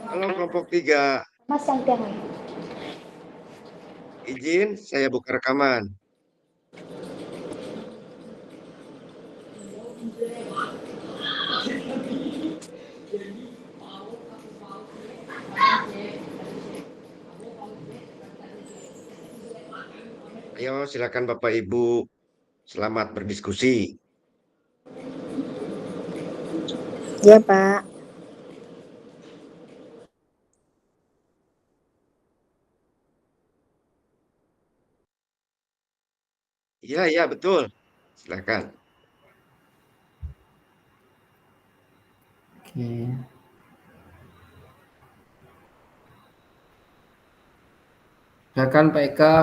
Halo kelompok 3, Mas yang tiang izin saya buka rekaman. Ayo silakan Bapak Ibu, selamat berdiskusi. Ya, Pak. Iya, iya betul. Silakan. Oke. Silakan Pak Eka.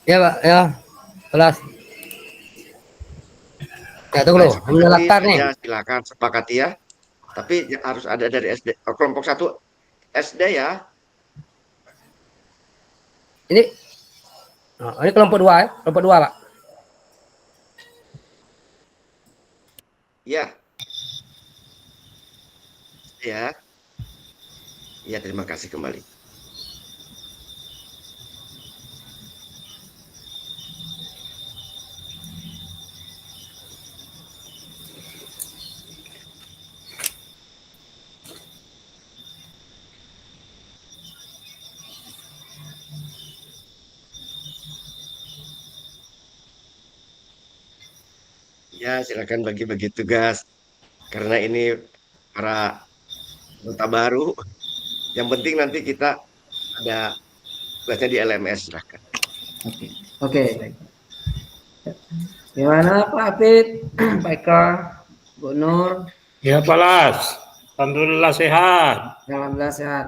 Ya Pak, ya kelas. Ya tunggu Saya loh, ambil sepakati daftar nih. saja, silakan sepakati ya. Tapi harus ada dari SD. Oh, kelompok 1 SD ya. Ini, ini kelompok 2 ya, kelompok 2 Pak. Iya, ya. Iya, terima kasih kembali. Ya, silakan bagi-bagi tugas. Karena ini para anggota baru. Yang penting nanti kita ada tugasnya di LMS, silakan. Oke. Oke, baik. Gimana Pak Apit, Pak Eka, Bu Nur? Ya Pak Las, alhamdulillah sehat. Alhamdulillah sehat.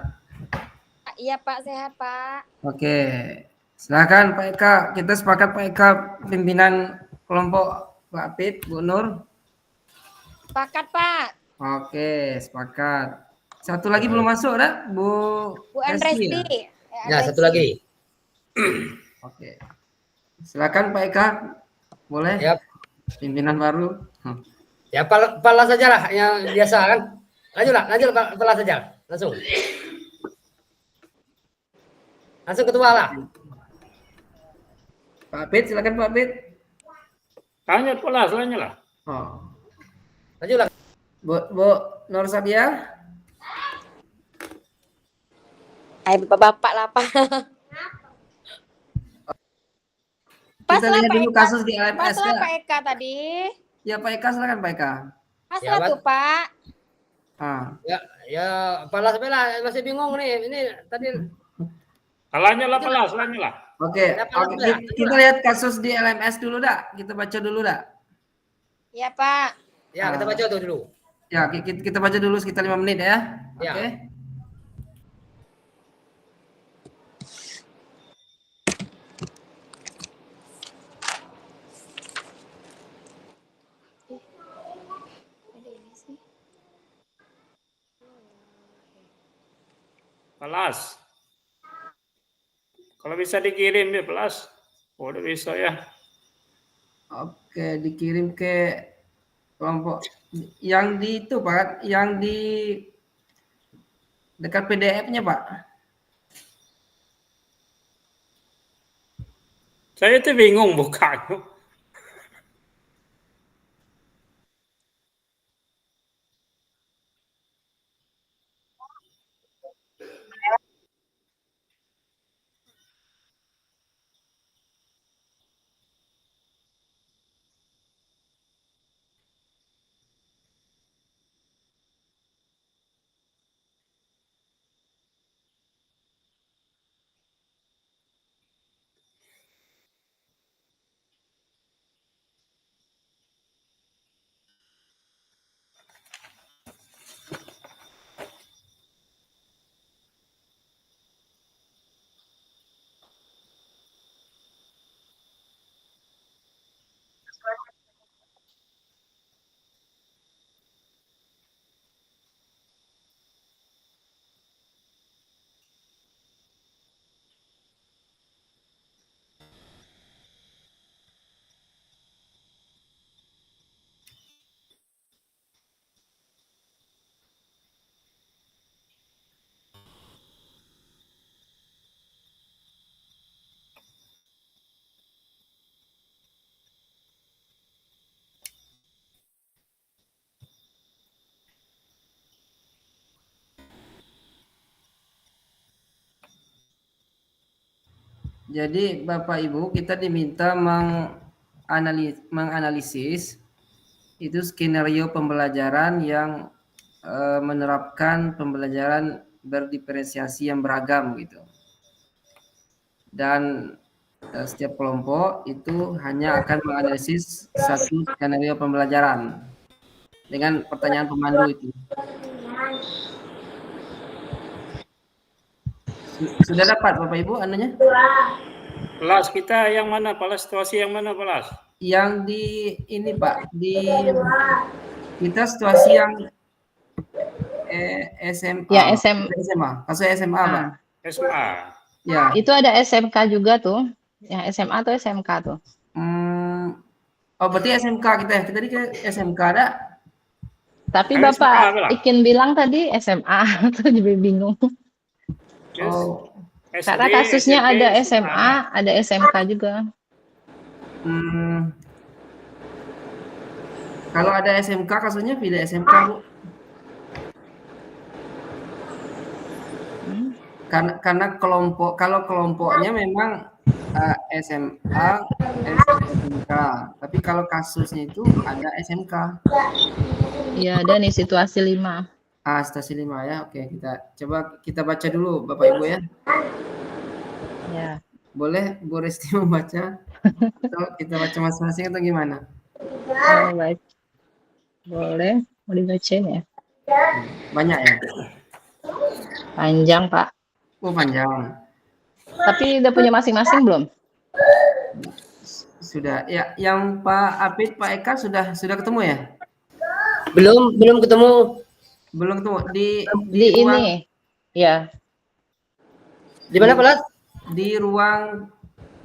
Iya, Pak, sehat, Pak. Oke. Silakan Pak Eka. Kita sepakat Pak Eka pimpinan kelompok Pak Apit, Bu Nur. Sepakat, Pak. Oke, sepakat. Satu lagi belum masuk, dah, Bu Bu Resti. Andresti. Ya satu lagi. Oke. Silakan Pak Eka. Boleh? Ya, Pimpinan baru. ya Pala saja lah yang biasa kan. Lanjut Pala saja, langsung. Langsung ketua lah. Pak Apit, silakan Pak Apit. Tanya Pak Las, tanya lah. Oh. Lanjut lah. Bu Nur Sadia. Ayo, Bapak lah, Pak. Kita lihat dulu kasus di LMS. Paslah Pak Eka tadi. Ya Pak Eka, silakan Pak Eka. Paslah Ya, tuh, Pak. Ya Pala sampai masih bingung nih. Ini tadi. Tanya lah Pak Las, tanya lah. Oke. Kita lihat kasus di LMS dulu dah. Kita baca dulu dah. Ya, Pak. Ya kita baca tuh dulu. Ya, kita baca dulu sekitar 5 menit ya. Ya. Oke. Pak Las. Kalau bisa dikirim deh Pak Las. Oh, udah bisa ya. Oke, dikirim ke kelompok yang di itu Pak, yang di dekat PDF-nya Pak. Saya tuh bingung bukanya. Jadi Bapak Ibu kita diminta menganalisis itu skenario pembelajaran yang menerapkan pembelajaran berdiferensiasi yang beragam gitu. Dan setiap kelompok itu hanya akan menganalisis satu skenario pembelajaran dengan pertanyaan pemandu itu. Sudah dapat Bapak Ibu anunya? Pelas kita yang mana? Pelas situasi yang mana pelas? Yang di ini Pak, di kita situasi yang SMA. Ya, SMA. Kasus SMA Pak. SMA. Ya. Itu ada SMK juga tuh. Yang SMA atau SMK tuh? Oh berarti SMK kita ya. Kita tadi ke SMK ada. Tapi Ada Bapak SMA lah. Ikin bilang tadi SMA, tuh jadi bingung. Yes. Oh. Karena SD, kasusnya SMP, ada SMA, ada SMK juga. Kalau ada SMK kasusnya pilih SMK Bu. Karena kalau kelompoknya memang SMA, SMK. Tapi kalau kasusnya itu ada SMK. Iya, ada nih situasi 5. Situasi 5 ya. Oke, kita baca dulu Bapak Ibu ya. Ya. Boleh Bu Resti membaca? Atau kita baca masing-masing atau gimana? Oh, baik. Boleh, mau dibacain ya? Banyak ya? Panjang, Pak. Oh, panjang. Tapi udah punya masing-masing belum? Sudah. Ya, yang Pak Apit, Pak Eka sudah ketemu ya? Belum ketemu. Belum ketemu di Ini. Ya. Di mana Pelas? Di ruang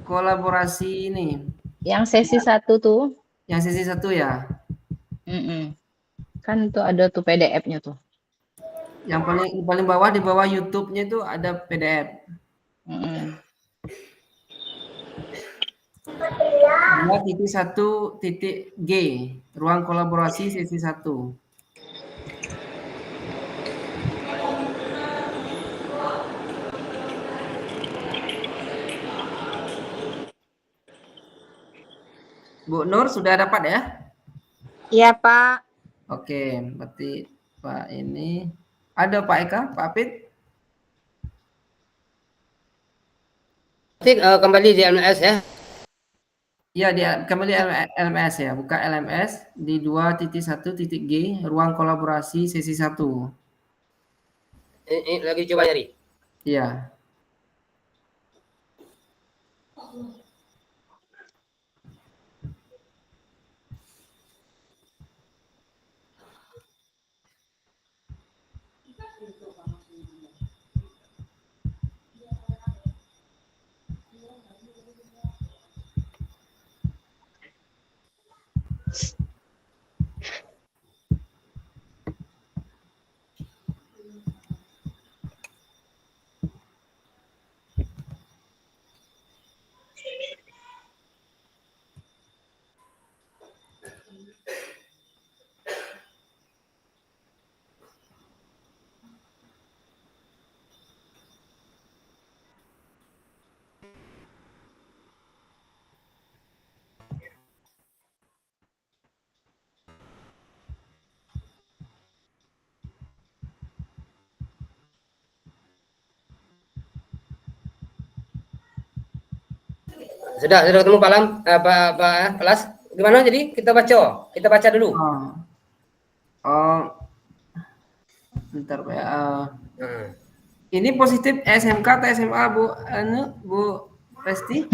kolaborasi ini. Yang sesi 1 tuh. Yang sesi 1 ya? Kan itu ada tuh PDF-nya tuh. Yang paling bawah di bawah YouTube-nya itu ada PDF. 2.1.G ruang kolaborasi sesi 1. Bu Nur sudah dapat ya? Iya Pak. Oke, berarti Pak ini ada Pak Eka, Pak Apit? Kembali di LMS ya. Iya, dia kembali LMS ya. Buka LMS di 2.1.G ruang kolaborasi sesi 1. Ini lagi coba nyari. Iya. Sudah ketemu Pak Lam, Pak Pelas. Gimana jadi kita baca dulu. Bentar Pak. Ini positif SMK atau SMA Bu Resti?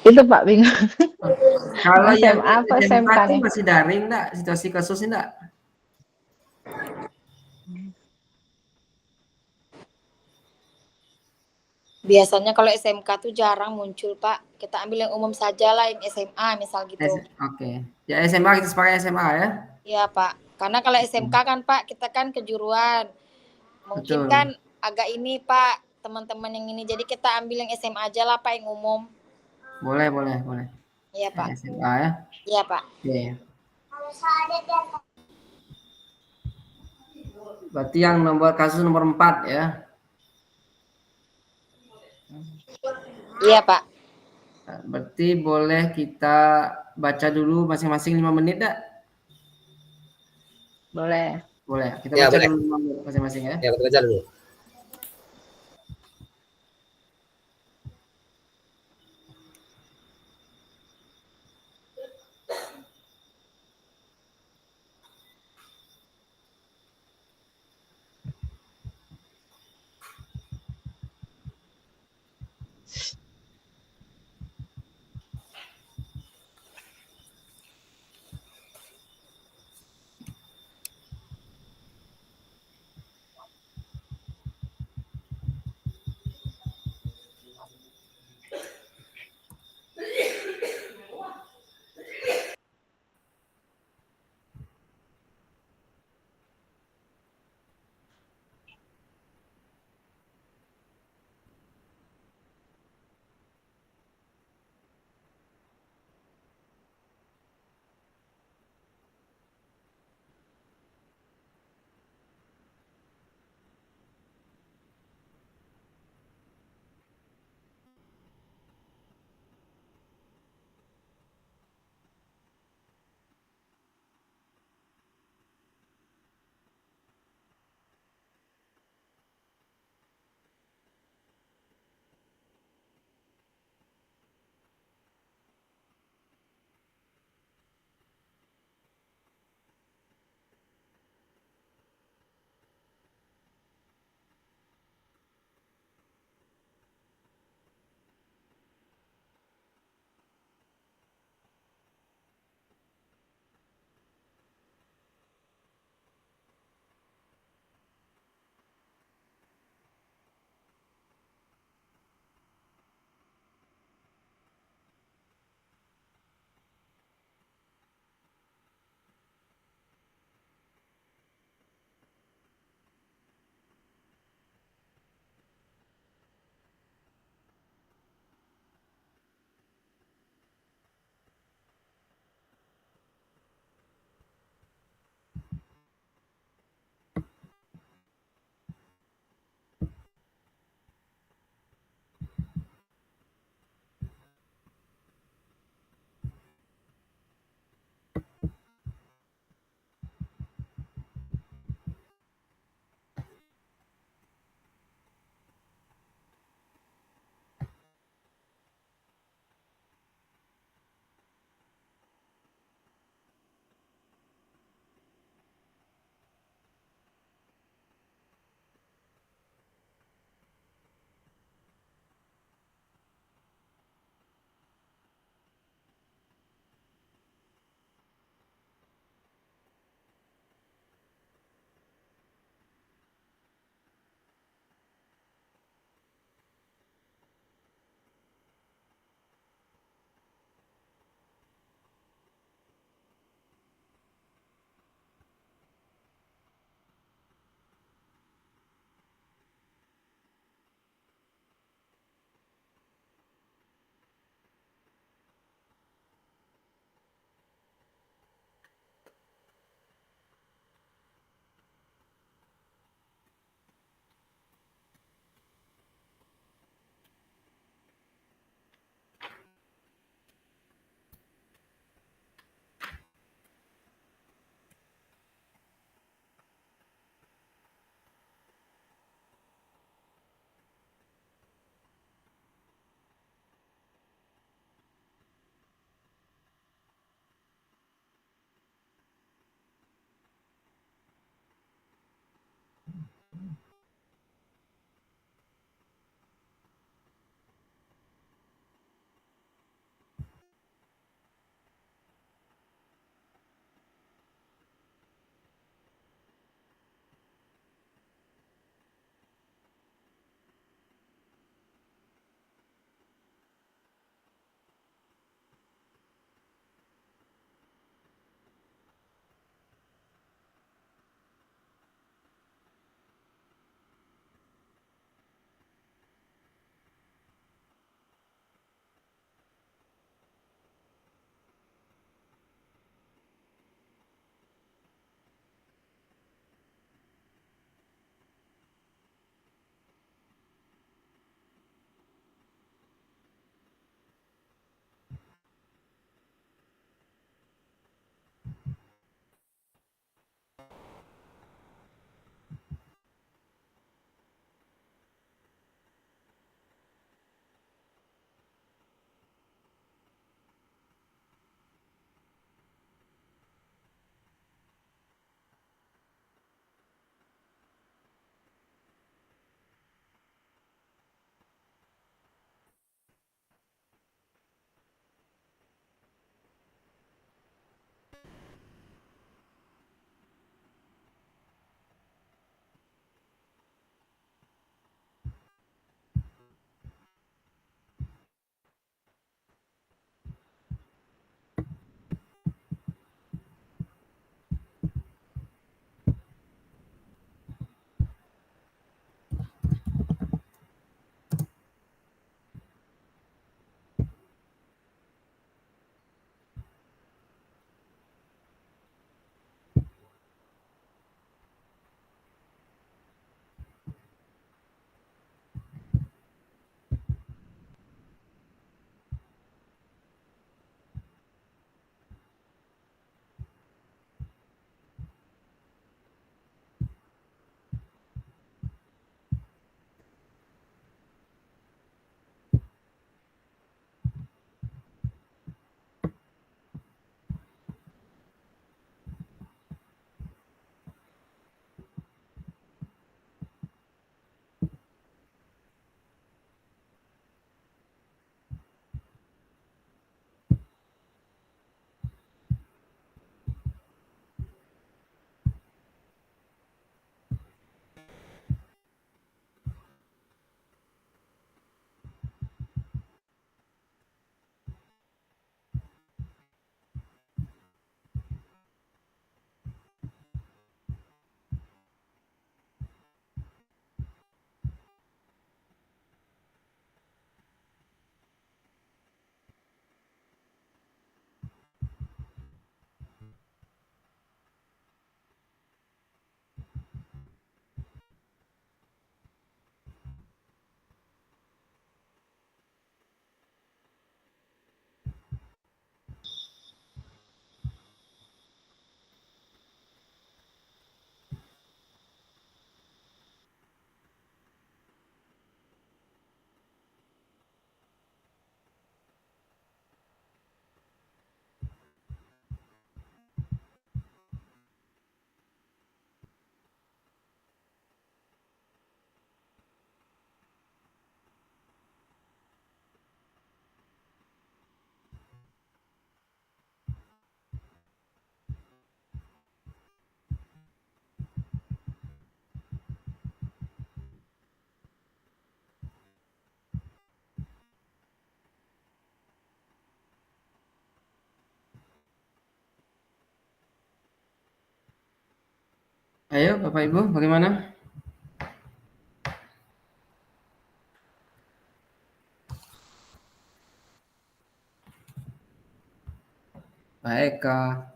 Itu Pak bingung. Kalau yang SMA apa SMK SMK itu nih? masih daring enggak? Situasi kasus enggak? Biasanya kalau SMK tuh jarang muncul Pak. Kita ambil yang umum saja lah, yang SMA misal gitu. Oke. Ya SMA kita sepakai SMA ya. Iya Pak. Karena kalau SMK kan Pak, kita kan kejuruan. Mungkin Betul. kan agak ini Pak, teman-teman yang ini. Jadi kita ambil yang SMA aja lah Pak, yang umum. Boleh. Iya Pak. SMA ya. Iya Pak. Oke. Berarti yang kasus nomor 4 ya. Iya, Pak. Nah, berarti boleh kita baca dulu masing-masing 5 menit dah? Boleh. Boleh. Kita Ya, baca boleh. dulu 5 menit masing-masing ya. Ya, kita baca dulu. Ayo Bapak Ibu, bagaimana? Baik, Kak.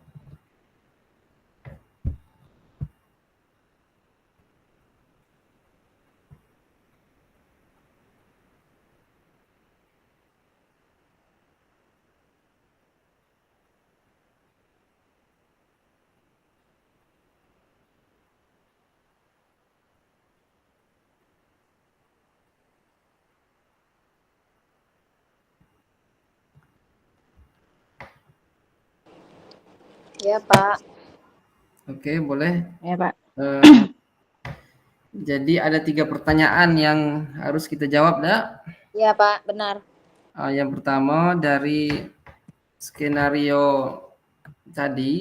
Ya, Pak. Oke, boleh. Ya, Pak. Eh, jadi ada 3 pertanyaan yang harus kita jawab, dah. Ya, Pak, benar. Yang pertama dari skenario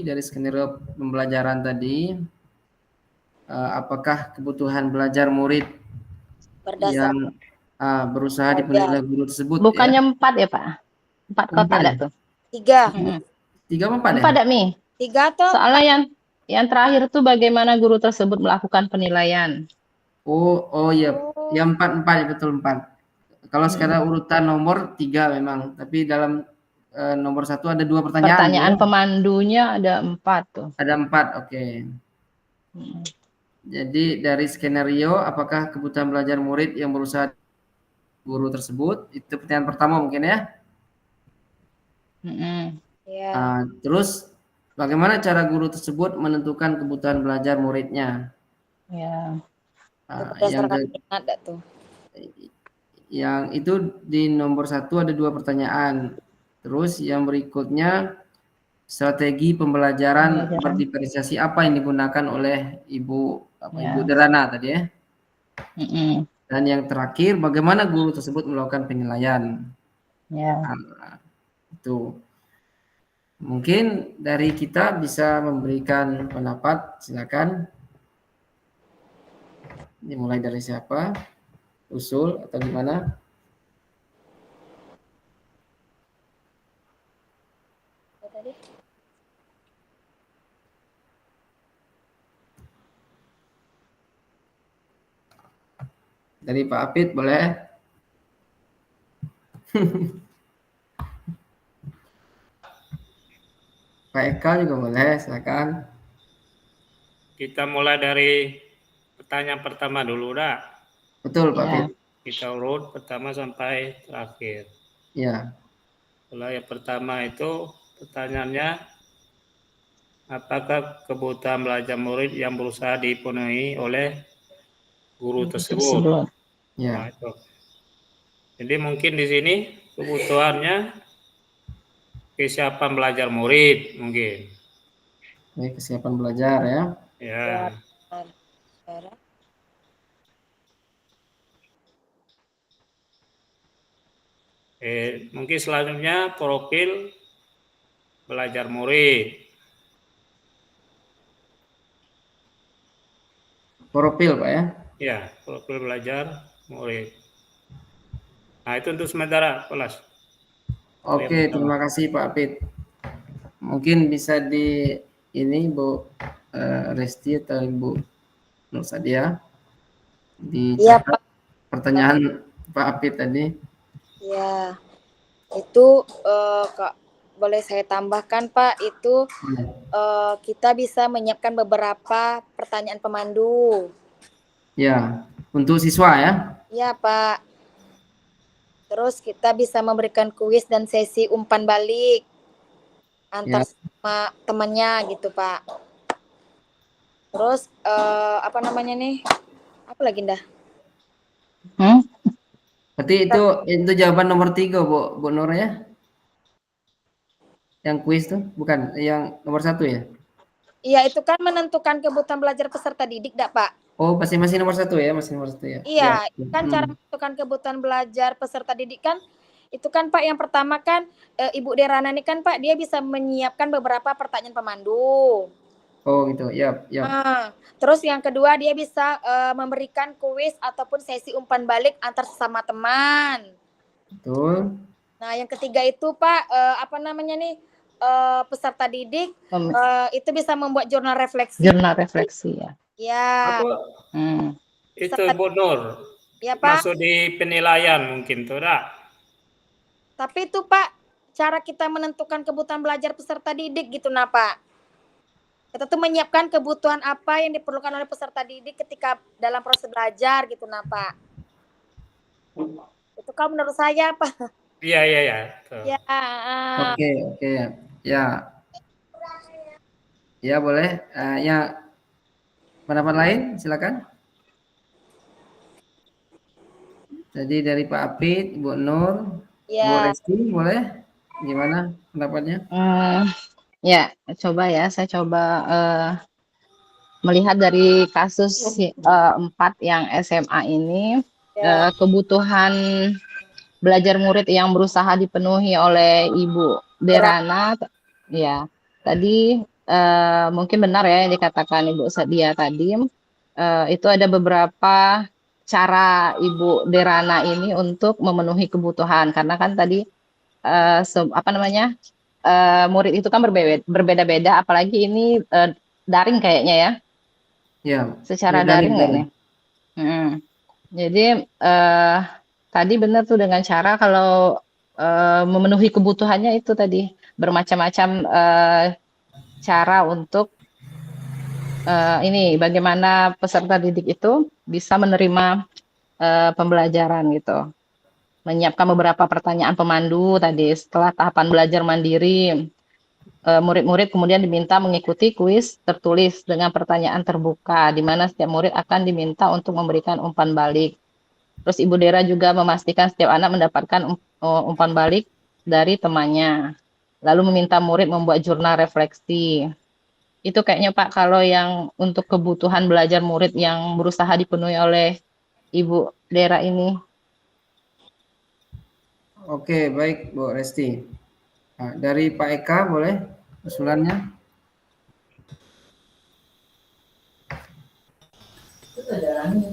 dari skenario pembelajaran tadi, apakah kebutuhan belajar murid Berdasar yang berusaha dipenuhi belajar. oleh guru tersebut Bukannya ya? 4 ya, Pak? 4 kotak 4 ada ya? tuh. 3. 3 apa 4 ya? 4 ada, Mi. 3 tuh. Soalnya yang terakhir tuh bagaimana guru tersebut melakukan penilaian. Oh ya, yang 4 ya, betul 4. Kalau sekarang urutan nomor 3 memang, tapi dalam nomor 1 ada 2 pertanyaan. Pertanyaan ya? pemandunya ada 4 tuh. Ada 4, oke. Jadi dari skenario, apakah kebutuhan belajar murid yang berusaha guru tersebut? Itu pertanyaan pertama mungkin ya. Ya. Terus bagaimana cara guru tersebut menentukan kebutuhan belajar muridnya? Ya. Berdasarkan minat tuh. Yang itu di nomor 1 ada 2 pertanyaan. Terus yang berikutnya strategi pembelajaran berdiferensiasi apa yang digunakan oleh Ibu Derana tadi ya. Dan yang terakhir bagaimana guru tersebut melakukan penilaian. Ya. Itu. Mungkin dari kita bisa memberikan pendapat, silakan. Dimulai dari siapa? Usul atau gimana? Dari Pak Apit boleh? Pak Eka juga boleh, silakan. Kita mulai dari pertanyaan pertama dulu, dah. Betul, Pak Apit. Kita urut pertama sampai terakhir. Ya. Kalau yang pertama itu pertanyaannya, apakah kebutuhan belajar murid yang berusaha dipenuhi oleh guru tersebut? Ya. Nah, itu. Jadi mungkin di sini kebutuhannya kesiapan belajar murid mungkin. Ini kesiapan belajar ya. Ya. Mungkin selanjutnya profil belajar murid. Profil, Pak ya. Ya, profil belajar murid. Nah, itu untuk sementara, kelas. Oke, terima kasih Pak Apit. Mungkin bisa di ini Bu Resti atau Ibu Nur Sadia dicatat pertanyaan Pak Apit tadi. Ya, itu Kak, boleh saya tambahkan Pak, itu kita bisa menyiapkan beberapa pertanyaan pemandu. Ya, untuk siswa ya? Ya Pak. Terus kita bisa memberikan kuis dan sesi umpan balik antar sama temannya gitu Pak. Terus apa namanya nih? Apa lagi dah? Berarti itu jawaban nomor 3 Bu Nur ya? Yang kuis tuh bukan yang nomor 1 ya? Iya, itu kan menentukan kebutuhan belajar peserta didik, dak Pak? Oh, masih nomor 1 ya, masih nomor 1 ya. Iya, ya. Kan cara menentukan kebutuhan belajar peserta didik kan itu kan Pak, yang pertama kan Ibu Derana ini kan Pak, dia bisa menyiapkan beberapa pertanyaan pemandu. Oh gitu, ya. Terus yang kedua dia bisa memberikan kuis ataupun sesi umpan balik antar sesama teman. Betul. Nah yang ketiga itu Pak, apa namanya nih, peserta didik itu bisa membuat jurnal refleksi. Jurnal refleksi ya. Ya, Apa Hmm. itu peserta, Bu Nur? ya Pak. Masuk di penilaian mungkin tuh, dak? Tapi itu Pak, cara kita menentukan kebutuhan belajar peserta didik gitu nah Pak. Kita tuh menyiapkan kebutuhan apa yang diperlukan oleh peserta didik ketika dalam proses belajar gitu nah Pak. Itu kalau menurut saya Pak. Iya, iya, iya. Tuh. Ya, Oke, oke. Ya, ya boleh. Ya, pendapat lain silakan. Jadi dari Pak Apit, Bu Nur, Bu ya, Resti, boleh? Gimana pendapatnya? Ya, saya coba melihat dari kasus 4 yang SMA ini, ya, kebutuhan belajar murid yang berusaha dipenuhi oleh Ibu Derana, ya tadi mungkin benar ya yang dikatakan Ibu Sadia tadi, itu ada beberapa cara Ibu Derana ini untuk memenuhi kebutuhan, karena kan tadi murid itu kan berbeda-beda, apalagi ini daring kayaknya ya, Ya, secara ya daring nggak dari. nih? Jadi tadi benar tuh dengan cara kalau memenuhi kebutuhannya itu tadi bermacam-macam cara untuk ini bagaimana peserta didik itu bisa menerima pembelajaran gitu. Menyiapkan beberapa pertanyaan pemandu tadi setelah tahapan belajar mandiri. Murid-murid kemudian diminta mengikuti kuis tertulis dengan pertanyaan terbuka, di mana setiap murid akan diminta untuk memberikan umpan balik. Terus Ibu Dera juga memastikan setiap anak mendapatkan umpan balik dari temannya. Lalu meminta murid membuat jurnal refleksi. Itu kayaknya Pak, kalau yang untuk kebutuhan belajar murid yang berusaha dipenuhi oleh Ibu Dera ini. Oke, baik Bu Resti. Nah, dari Pak Eka boleh usulannya?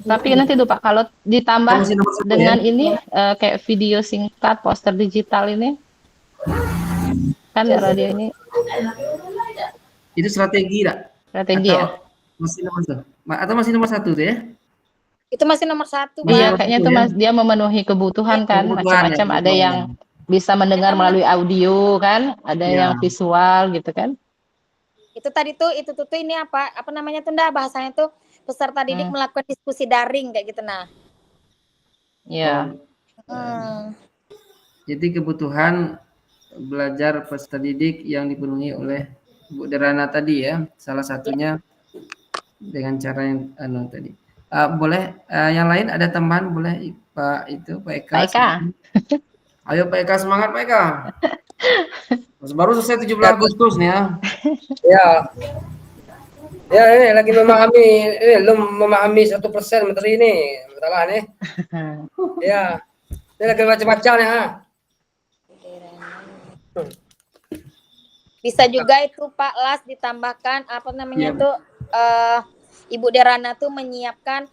Tapi nanti tuh Pak, kalau ditambah Masih nomor 1 ya? dengan ini kayak video singkat, poster digital ini, kan radio ini Itu strategi tak? strategi Atau ya? masih nomor 1? Atau masih nomor 1 tuh ya? itu masih nomor 1 Masih Iya, Pak. nomor kayaknya 1 tuh ya? Mas dia memenuhi kebutuhan kan, Kebutuhan ya, macam-macam, ada yang kebutuhan. bisa mendengar melalui audio kan, ada Ya, yang visual gitu kan. Itu tadi tuh ini apa namanya tuh ndak bahasanya tuh peserta didik melakukan diskusi daring kayak gitu nah. Ya. Hmm. jadi kebutuhan belajar peserta didik yang dipenuhi oleh Bu Derana tadi ya, salah satunya dengan cara yang tadi. Boleh yang lain ada teman boleh Pak Eka. Pak Eka. Ayo Pak Eka, semangat Pak Eka. Baru selesai 17 Agustus nih ya. Ya, ya ini lagi memahami, belum memahami 1% materi ini, masalah nih. Ya, ini lagi baca-baca nih ha. Bisa juga itu Pak Las ditambahkan apa namanya Ya. tuh Ibu Derana tuh menyiapkan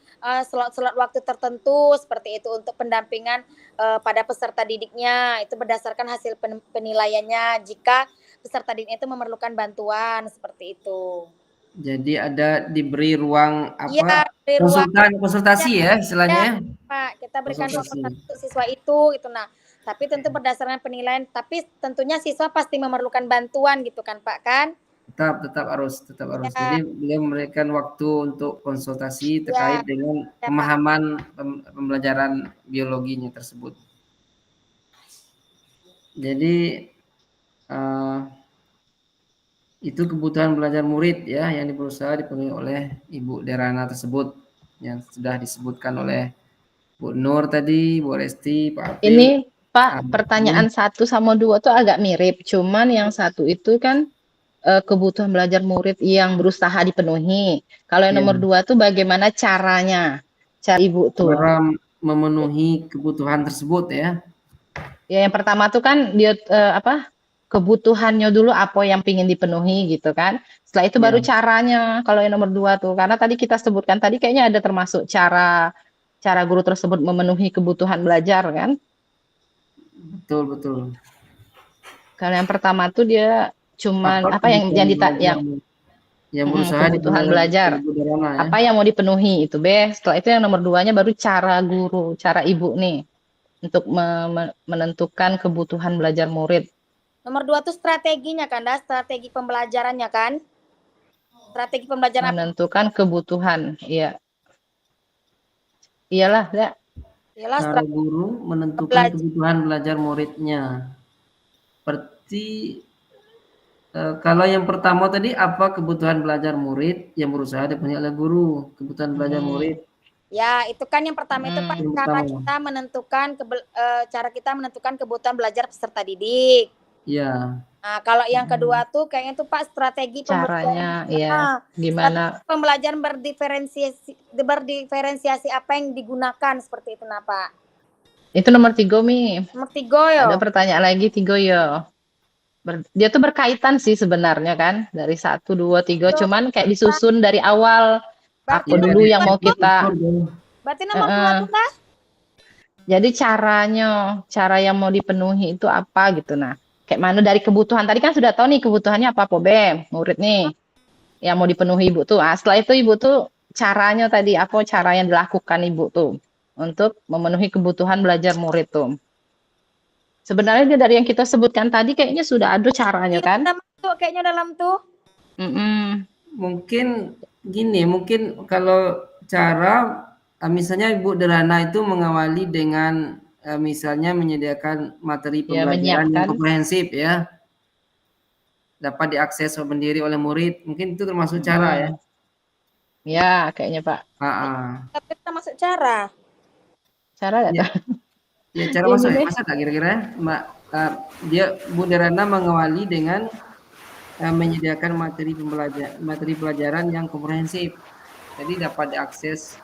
slot-slot waktu tertentu seperti itu untuk pendampingan pada peserta didiknya. Itu berdasarkan hasil penilaiannya jika peserta didiknya itu memerlukan bantuan seperti itu. Jadi ada diberi ruang Iya, dari ruang konsultasi ya istilahnya. Pak, kita berikan Konsultasi. konsultasi untuk siswa itu gitu. Nah, tapi tentu berdasarkan penilaian, tapi tentunya siswa pasti memerlukan bantuan gitu kan Pak kan? Tetap harus. Ya. Jadi beliau memberikan waktu untuk konsultasi terkait dengan Ya, pemahaman pembelajaran biologinya tersebut. Jadi itu kebutuhan belajar murid ya yang berusaha dipenuhi oleh Ibu Derana tersebut yang sudah disebutkan oleh Bu Nur tadi, Bu Resti, Pak Apil. Ini Pak, pertanyaan 1 sama 2 tuh agak mirip, cuman yang 1 itu kan kebutuhan belajar murid yang berusaha dipenuhi. Kalau yang nomor 2 tuh bagaimana caranya? Cara Ibu tuh. Cara memenuhi kebutuhan tersebut ya. Ya, yang pertama tuh kan dia kebutuhannya dulu apa yang ingin dipenuhi gitu kan. Setelah itu baru caranya kalau yang nomor 2 tuh. Karena tadi kita sebutkan tadi kayaknya ada termasuk cara guru tersebut memenuhi kebutuhan belajar kan. Betul. Kalau yang pertama tuh dia cuman yang berusaha kebutuhan dipenuhi belajar. oleh Ibu Darana ya. Apa yang mau dipenuhi itu B. Setelah itu yang nomor 2-nya baru cara guru, cara ibu nih untuk menentukan kebutuhan belajar murid. Nomor 2 tuh strateginya kan, strategi pembelajarannya kan? Strategi pembelajaran apa? Menentukan kebutuhan, iya. Iyalah, ya. Iyalah Cara guru menentukan Belajar. kebutuhan belajar muridnya. Seperti kalau yang pertama tadi apa kebutuhan belajar murid yang berusaha dipenuhi oleh guru, kebutuhan belajar murid. Ya, itu kan yang pertama itu Pak, Yang cara pertama. kita menentukan cara kita menentukan kebutuhan belajar peserta didik. Iya. Nah, kalau yang kedua tuh kayaknya tuh Pak strategi Caranya, iya. Gimana? strategi pembelajaran berdiferensiasi apa yang digunakan seperti itu nah Pak. Itu nomor 3, Mi. Nomor 3 yo. Ada pertanyaan lagi 3 yo. Dia tuh berkaitan sih sebenarnya kan dari 1, 2, 3, cuman kayak disusun dari awal. Berarti Apa dulu yang mau kita? Berarti nomor 2 tuh Pak? Jadi cara yang mau dipenuhi itu apa gitu. Nah, kayak mana dari kebutuhan tadi kan sudah tahu nih kebutuhannya apa Po B, murid nih yang mau dipenuhi ibu tuh. Setelah itu ibu tuh caranya tadi apa cara yang dilakukan ibu tuh untuk memenuhi kebutuhan belajar murid tuh. Sebenarnya dari yang kita sebutkan tadi kayaknya sudah ada caranya kan? Kayaknya dalam tuh. Mungkin gini, mungkin kalau cara misalnya Ibu Derana itu mengawali dengan misalnya menyediakan materi pembelajaran yang komprehensif ya, dapat diakses sendiri oleh murid, mungkin itu termasuk cara ya. Ya, kayaknya Pak. Tapi termasuk cara. Cara ya. Ya cara masuk masa tak kira-kira Mbak dia Bu Derana mengawali dengan menyediakan materi pelajaran yang komprehensif, jadi dapat diakses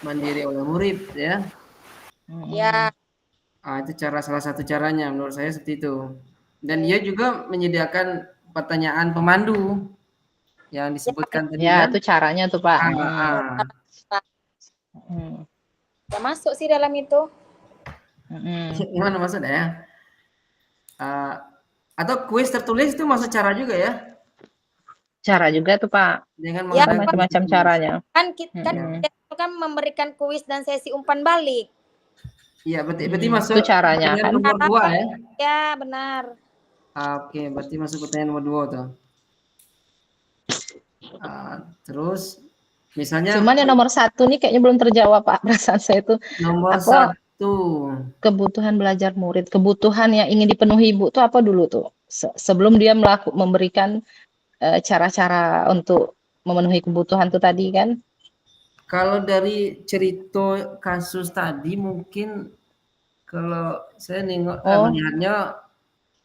mandiri oleh murid ya. Ya. Itu salah satu caranya menurut saya seperti itu. Dan dia juga menyediakan pertanyaan pemandu yang disebutkan tadi ya, kan? Itu caranya tuh Pak. Ya masuk sih dalam itu. Gimana maksudnya ya? Atau kuis tertulis itu masuk cara juga ya? Cara juga tuh Pak. Dengan macam-macam caranya. Kan kita kan memberikan kuis dan sesi umpan balik. Iya, berarti masuk itu caranya kan. Nomor 2 ya? Ya, benar. Oke, berarti masuk pertanyaan nomor 2 tuh. Terus misalnya cuman yang nomor 1 nih kayaknya belum terjawab Pak, perasaan saya itu. Nomor 1 kebutuhan belajar murid, kebutuhan yang ingin dipenuhi Ibu tuh apa dulu tuh? Sebelum dia memberikan cara-cara untuk memenuhi kebutuhan tuh tadi kan? Kalau dari cerita kasus tadi mungkin kalau saya melihatnya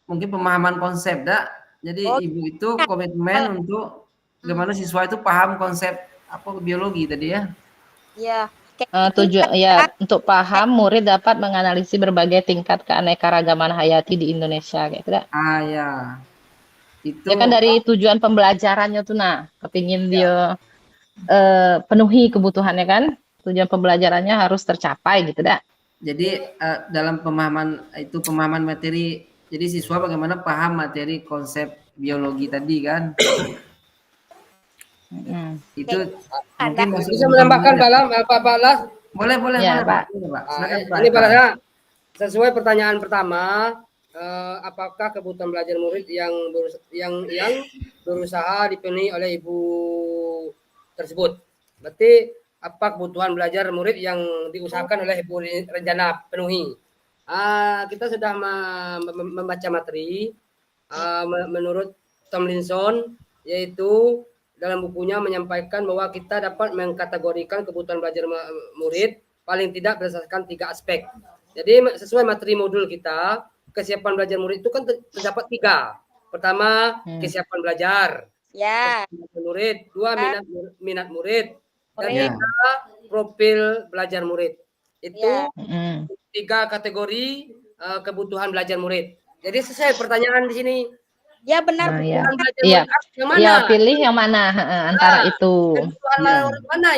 mungkin pemahaman konsep dah. Jadi ibu itu komitmen untuk bagaimana siswa itu paham konsep biologi tadi ya. Iya. Tujuan ya untuk paham murid dapat menganalisis berbagai tingkat keanekaragaman hayati di Indonesia kayak gitu. Ya. Itu ya kan dari tujuan pembelajarannya tuh kepingin dia penuhi kebutuhannya kan, tujuan pembelajarannya harus tercapai gitu dah. Jadi dalam pemahaman materi, jadi siswa bagaimana paham materi konsep biologi tadi kan. Itu mungkin bisa menambahkan Pak Balas? Boleh ya, Pak. Ini Pak, sesuai pertanyaan pertama, apakah kebutuhan belajar murid yang berusaha dipenuhi oleh ibu tersebut? Berarti apa kebutuhan belajar murid yang diusahakan oleh ibu rencana penuhi? Kita sudah membaca materi menurut Tomlinson, yaitu dalam bukunya menyampaikan bahwa kita dapat mengkategorikan kebutuhan belajar murid paling tidak berdasarkan 3 aspek. Jadi sesuai materi modul kita, kesiapan belajar murid itu kan terdapat 3. Pertama, kesiapan belajar. Ya. Murid. 2, minat murid. Dan 3, profil belajar murid. Itu 3 kategori kebutuhan belajar murid. Jadi sesuai pertanyaan di sini. Ya benar. Iya. Yang mana? Ya, pilih yang mana antara itu. Kebutuhan mana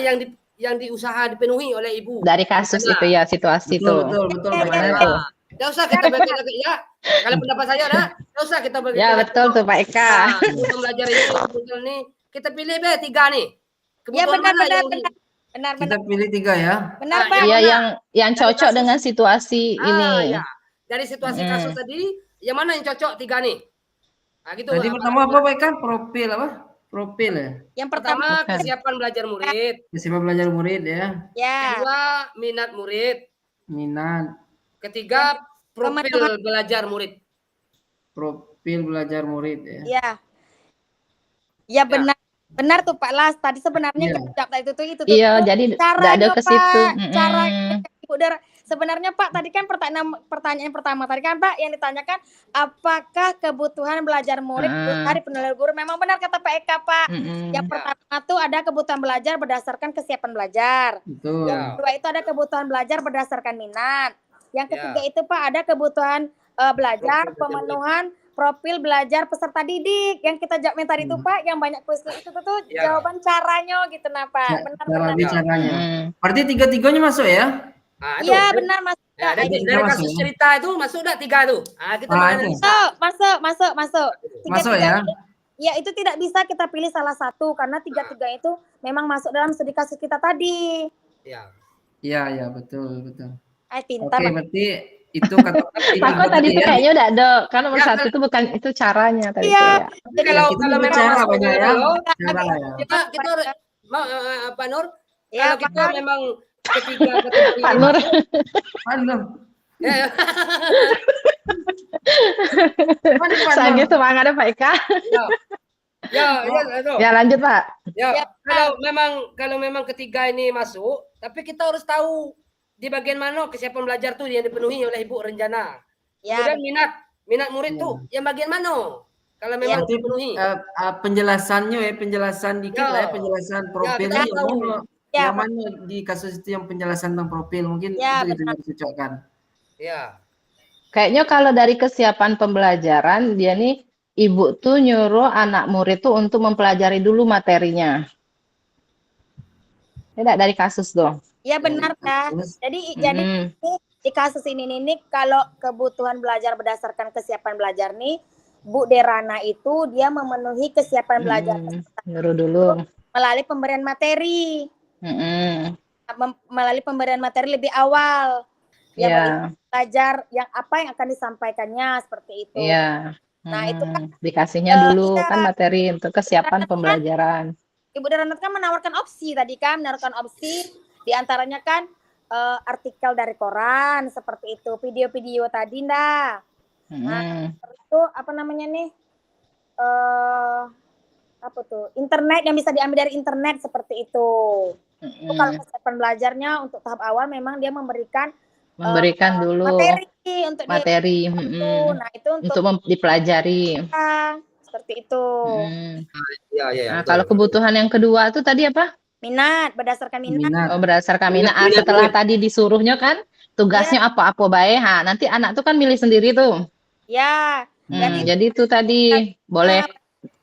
yang diusaha dipenuhi oleh ibu? Dari kasus itu ya, situasi itu. Betul. Gimana tuh? Tidak usah kita bagi ya. Kalau pendapat saya tidak usah kita bagi. Ya betul tuh Pak Eka. Untuk belajar ini kita pilih be 3 nih. Ya Kebutuhan benar mana benar yang benar. Benar Kita benar. pilih 3 ya. Benar Ah, Pak. Iya, mana? yang Dari cocok kasus. dengan situasi ini. Ya. Dari situasi Mm-mm. kasus tadi, yang mana yang cocok 3 nih? Nah, gitu. Tadi pertama apa Pak Eka? Profil apa? Profil ya. Yang pertama Pertama, Bukan. kesiapan belajar murid. Kesiapan belajar murid ya. ya Kedua, minat murid. Minat, Ketiga, profil pemenuhan. belajar murid. profil belajar murid ya. Ya. Ya benar. Benar tuh Pak Las. Tadi sebenarnya Iya. kita jawab itu tuh. Iya, jadi nggak ada caranya ke situ. Pak. Caranya Ibu Dara. Sebenarnya Pak tadi kan pertanyaan pertama tadi kan Pak yang ditanyakan apakah kebutuhan belajar murid dari penilaian guru, memang benar kata Pak Eka Pak. Yang pertama tuh ada kebutuhan belajar berdasarkan kesiapan belajar. Betul. Ya. Kedua itu ada kebutuhan belajar berdasarkan minat. Yang ketiga Ya. itu Pak ada kebutuhan belajar Profil belajar pemenuhan profil belajar peserta didik. Yang kita jawab tadi itu Pak, yang banyak kuis itu tuh Ya. jawaban caranya gitu nah Pak. Benar Cara benar. bicaranya. Berarti 3-tiganya masuk ya? Nah, itu. Iya benar Mas. Nah, dari Tiga kasus masuk. cerita itu masuk enggak 3 tuh? Ah, kita Ah, menganalisa. Masuk. Masuk ya? Ya itu tidak bisa kita pilih salah satu karena tiga-tiga itu memang masuk dalam studi kasus kita tadi. Ya. Iya, betul. Pintar. Oke, berarti itu kata Pak kok tadi tuh kayaknya udah ada, kan nomor Ya, 1 itu bukan itu caranya tadi Iya. tuh ya. Jadi Kalau kita memang bicara masuk banyak ya. kalau Cara ya. kita harus Pak Nur, Ya, kalau kita Pak. memang ketiga kategori Pak ini Nur. masuk, Pandem. ya, Sangat semangatnya Pak Eka. itu. Ya lanjut Pak. Ya, Ya, kalau memang ketiga ini masuk, tapi kita harus tahu di bagian mana kesiapan belajar tuh yang dipenuhi oleh Ibu Renjana. Ya, Kemudian minat murid tuh yang bagian mana? Kalau memang Berarti dipenuhi. penjelasannya ya, penjelasan dikit Ya. lah ya, penjelasan profilnya kita yang tahu. mana? Ya, Yang mana di kasus itu yang penjelasan tentang profil mungkin Ya, itu yang dicocokkan. Ya. Kayaknya kalau dari kesiapan pembelajaran dia nih ibu tuh nyuruh anak murid tuh untuk mempelajari dulu materinya. Tidak dari kasus dong. ya benar ya. Terus, Jadi di kasus ini nih kalau kebutuhan belajar berdasarkan kesiapan belajar nih Bu Derana itu dia memenuhi kesiapan belajar Nyuruh dulu. melalui pemberian materi. Melalui pemberian materi lebih awal. Ya, Iya, belajar yang apa yang akan disampaikannya seperti itu. iya. Nah, itu kan Dikasihnya dulu iya. kan materi untuk kesiapan pembelajaran. Ibu Derana kan menawarkan opsi tadi kan, menawarkan opsi diantaranya kan artikel dari koran seperti itu, video-video tadi ndak. Nah, itu apa namanya nih? Apa tuh? Internet yang bisa diambil dari internet seperti itu. Itu kalau kesiapan belajarnya untuk tahap awal memang dia memberikan Dulu materi untuk materi, Nah, itu untuk dipelajari. seperti itu. Ya. Nah, kalau kebutuhan yang kedua tuh tadi apa? Minat, berdasarkan minat. Oh, berdasarkan minat. Minat Setelah murid. tadi disuruhnya kan tugasnya apa-apa baik. Nanti anak tuh kan milih sendiri tuh. Ya, Jadi itu tadi boleh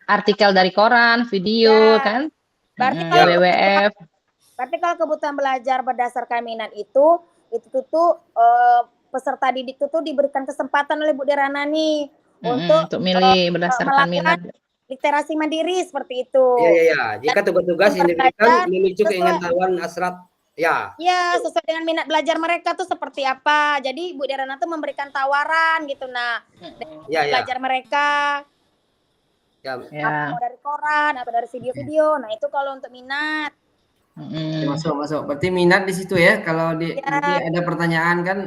artikel dari koran, video kan? berarti kalau WWF. berarti kalau kebutuhan belajar berdasarkan minat itu tuh peserta didik itu tuh diberikan kesempatan oleh Bu Derana nih untuk milih berdasarkan minat. literasi mandiri seperti itu. Ya. Jika tugas-tugas yang diberikan memicu keinginaran hasrat. Ya. Ya, sesuai dengan minat belajar mereka tuh seperti apa. Jadi Bu Derana tuh memberikan tawaran gitu. Nah, belajar mereka Ya. mau dari koran atau dari video-video. Nah, itu kalau untuk minat. Masuk. Berarti minat di situ ya. Kalau nanti ada pertanyaan kan,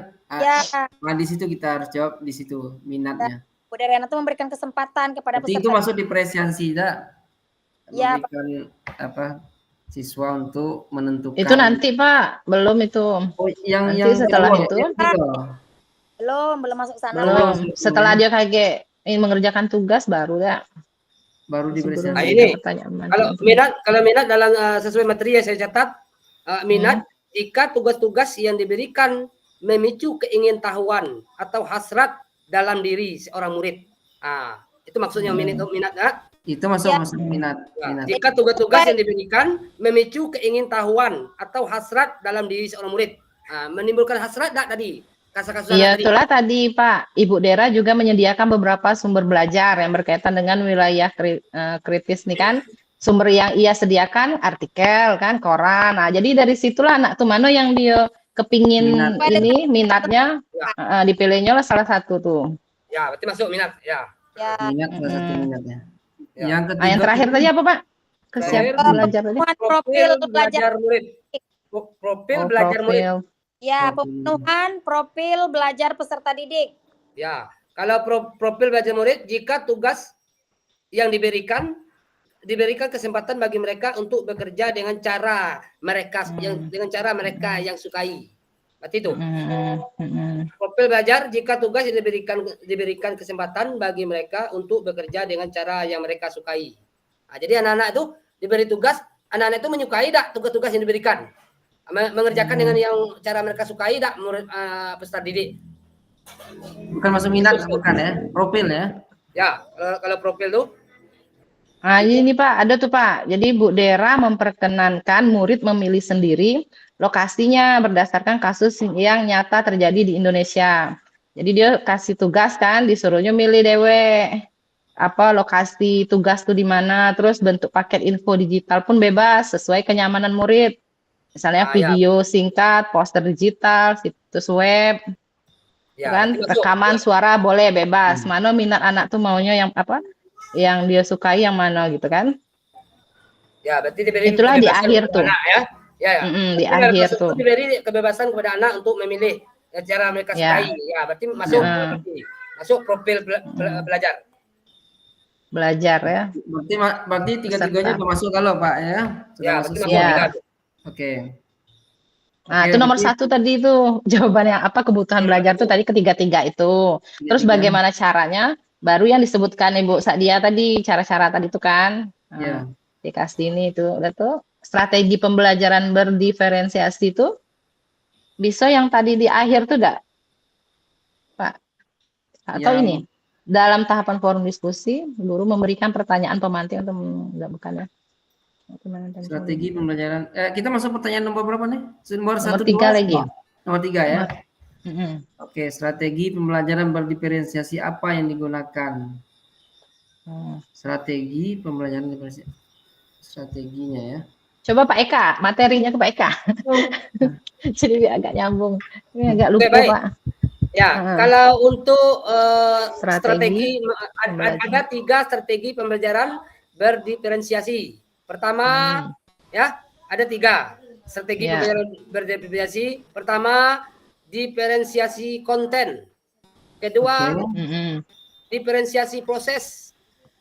di situ kita harus jawab di situ minatnya. Bu Derana tuh memberikan kesempatan kepada Berarti peserta. itu masuk di presensi, Ya, memberikan siswa untuk menentukan. Itu nanti Pak, belum itu. Oh, yang setelah kedua, itu. yang ketiga. belum masuk sana. Belum. Setelah dia kayak mengerjakan tugas baru ya. Baru di presensi. Ini Pertanyaan. kalau minat dalam sesuai materi yang saya catat, minat jika tugas-tugas yang diberikan memicu keingintahuan atau hasrat dalam diri seorang murid. Itu maksudnya minat. Itu masuk minat. Jika tugas-tugas yang diberikan memicu keingintahuan atau hasrat dalam diri seorang murid. Menimbulkan hasrat enggak tadi? Iya, itulah tadi Pak. Ibu Dera juga menyediakan beberapa sumber belajar yang berkaitan dengan wilayah kritis nih kan. sumber yang ia sediakan artikel kan, koran. Nah, jadi dari situlah anak tuh mana yang dia kepingin minatnya dipilihnya lah salah satu tuh. Ya, berarti masuk minat. Ya. Ya. Minat salah satu minatnya. Ya. Yang Nah, ketiga yang terakhir tadi apa, Pak? Terakhir, Kesiapan belajar tadi. Profil belajar. murid. Profil Oh, belajar murid. profil. Ya, pemenuhan profil belajar peserta didik. Ya, kalau profil belajar murid, jika tugas yang diberikan kesempatan bagi mereka untuk bekerja dengan cara mereka yang sukai. Berarti itu. Profil belajar jika tugas yang diberikan kesempatan bagi mereka untuk bekerja dengan cara yang mereka sukai. Nah, jadi anak-anak itu diberi tugas, anak-anak itu menyukai tak tugas-tugas yang diberikan? Mengerjakan dengan yang cara mereka sukai tak murid peserta didik? bukan masuk minat, bukan ya? Profil ya. Ya, kalau profil tuh. Nah, ini Pak, ada tuh Pak. Jadi Bu Dera memperkenankan murid memilih sendiri lokasinya berdasarkan kasus yang nyata terjadi di Indonesia. Jadi dia kasih tugas kan, disuruhnya milih dewe. Apa lokasi tugas tuh di mana, terus bentuk paket info digital pun bebas sesuai kenyamanan murid. Misalnya video singkat, poster digital, situs web, Ya, kan rekaman suara boleh bebas. Mana minat anak tuh maunya yang apa? Yang dia sukai yang mana gitu kan? Ya, berarti diberi itulah di akhir tuh. Anak, ya. Ya, ya. Di akhir tuh. Diberi kebebasan kepada anak untuk memilih cara mereka sukai. Ya, berarti masuk profil belajar. Belajar ya. Berarti tiga-tiganya masuk kalau Pak ya. Ya, berarti masuk ya. Oke. Nah, itu nomor satu tadi itu jawabannya apa kebutuhan belajar tuh tadi ketiga-tiga itu. Terus bagaimana caranya? Baru yang disebutkan Ibu Sadia tadi cara-cara tadi itu kan. Iya. Dikasih ini itu udah tuh strategi pembelajaran berdiferensiasi itu bisa yang tadi di akhir tuh enggak? Pak. Atau ini dalam tahapan forum diskusi guru memberikan pertanyaan pemantik atau enggak bukan ya? Strategi pembelajaran. Kita masuk pertanyaan nomor berapa nih? Nomor 3 lagi. Nomor 3 ya. Oke, strategi pembelajaran berdiferensiasi apa yang digunakan? Strategi pembelajaran diferensiasi. Strateginya ya. Coba Pak Eka, materinya ke Pak Eka. Jadi agak nyambung. Ini agak lupa Pak. Ya, kalau untuk strategi ada 3 strategi pembelajaran berdiferensiasi. Pertama, ya ada 3 strategi pembelajaran berdiferensiasi. Pertama, diferensiasi konten. Kedua, diferensiasi proses.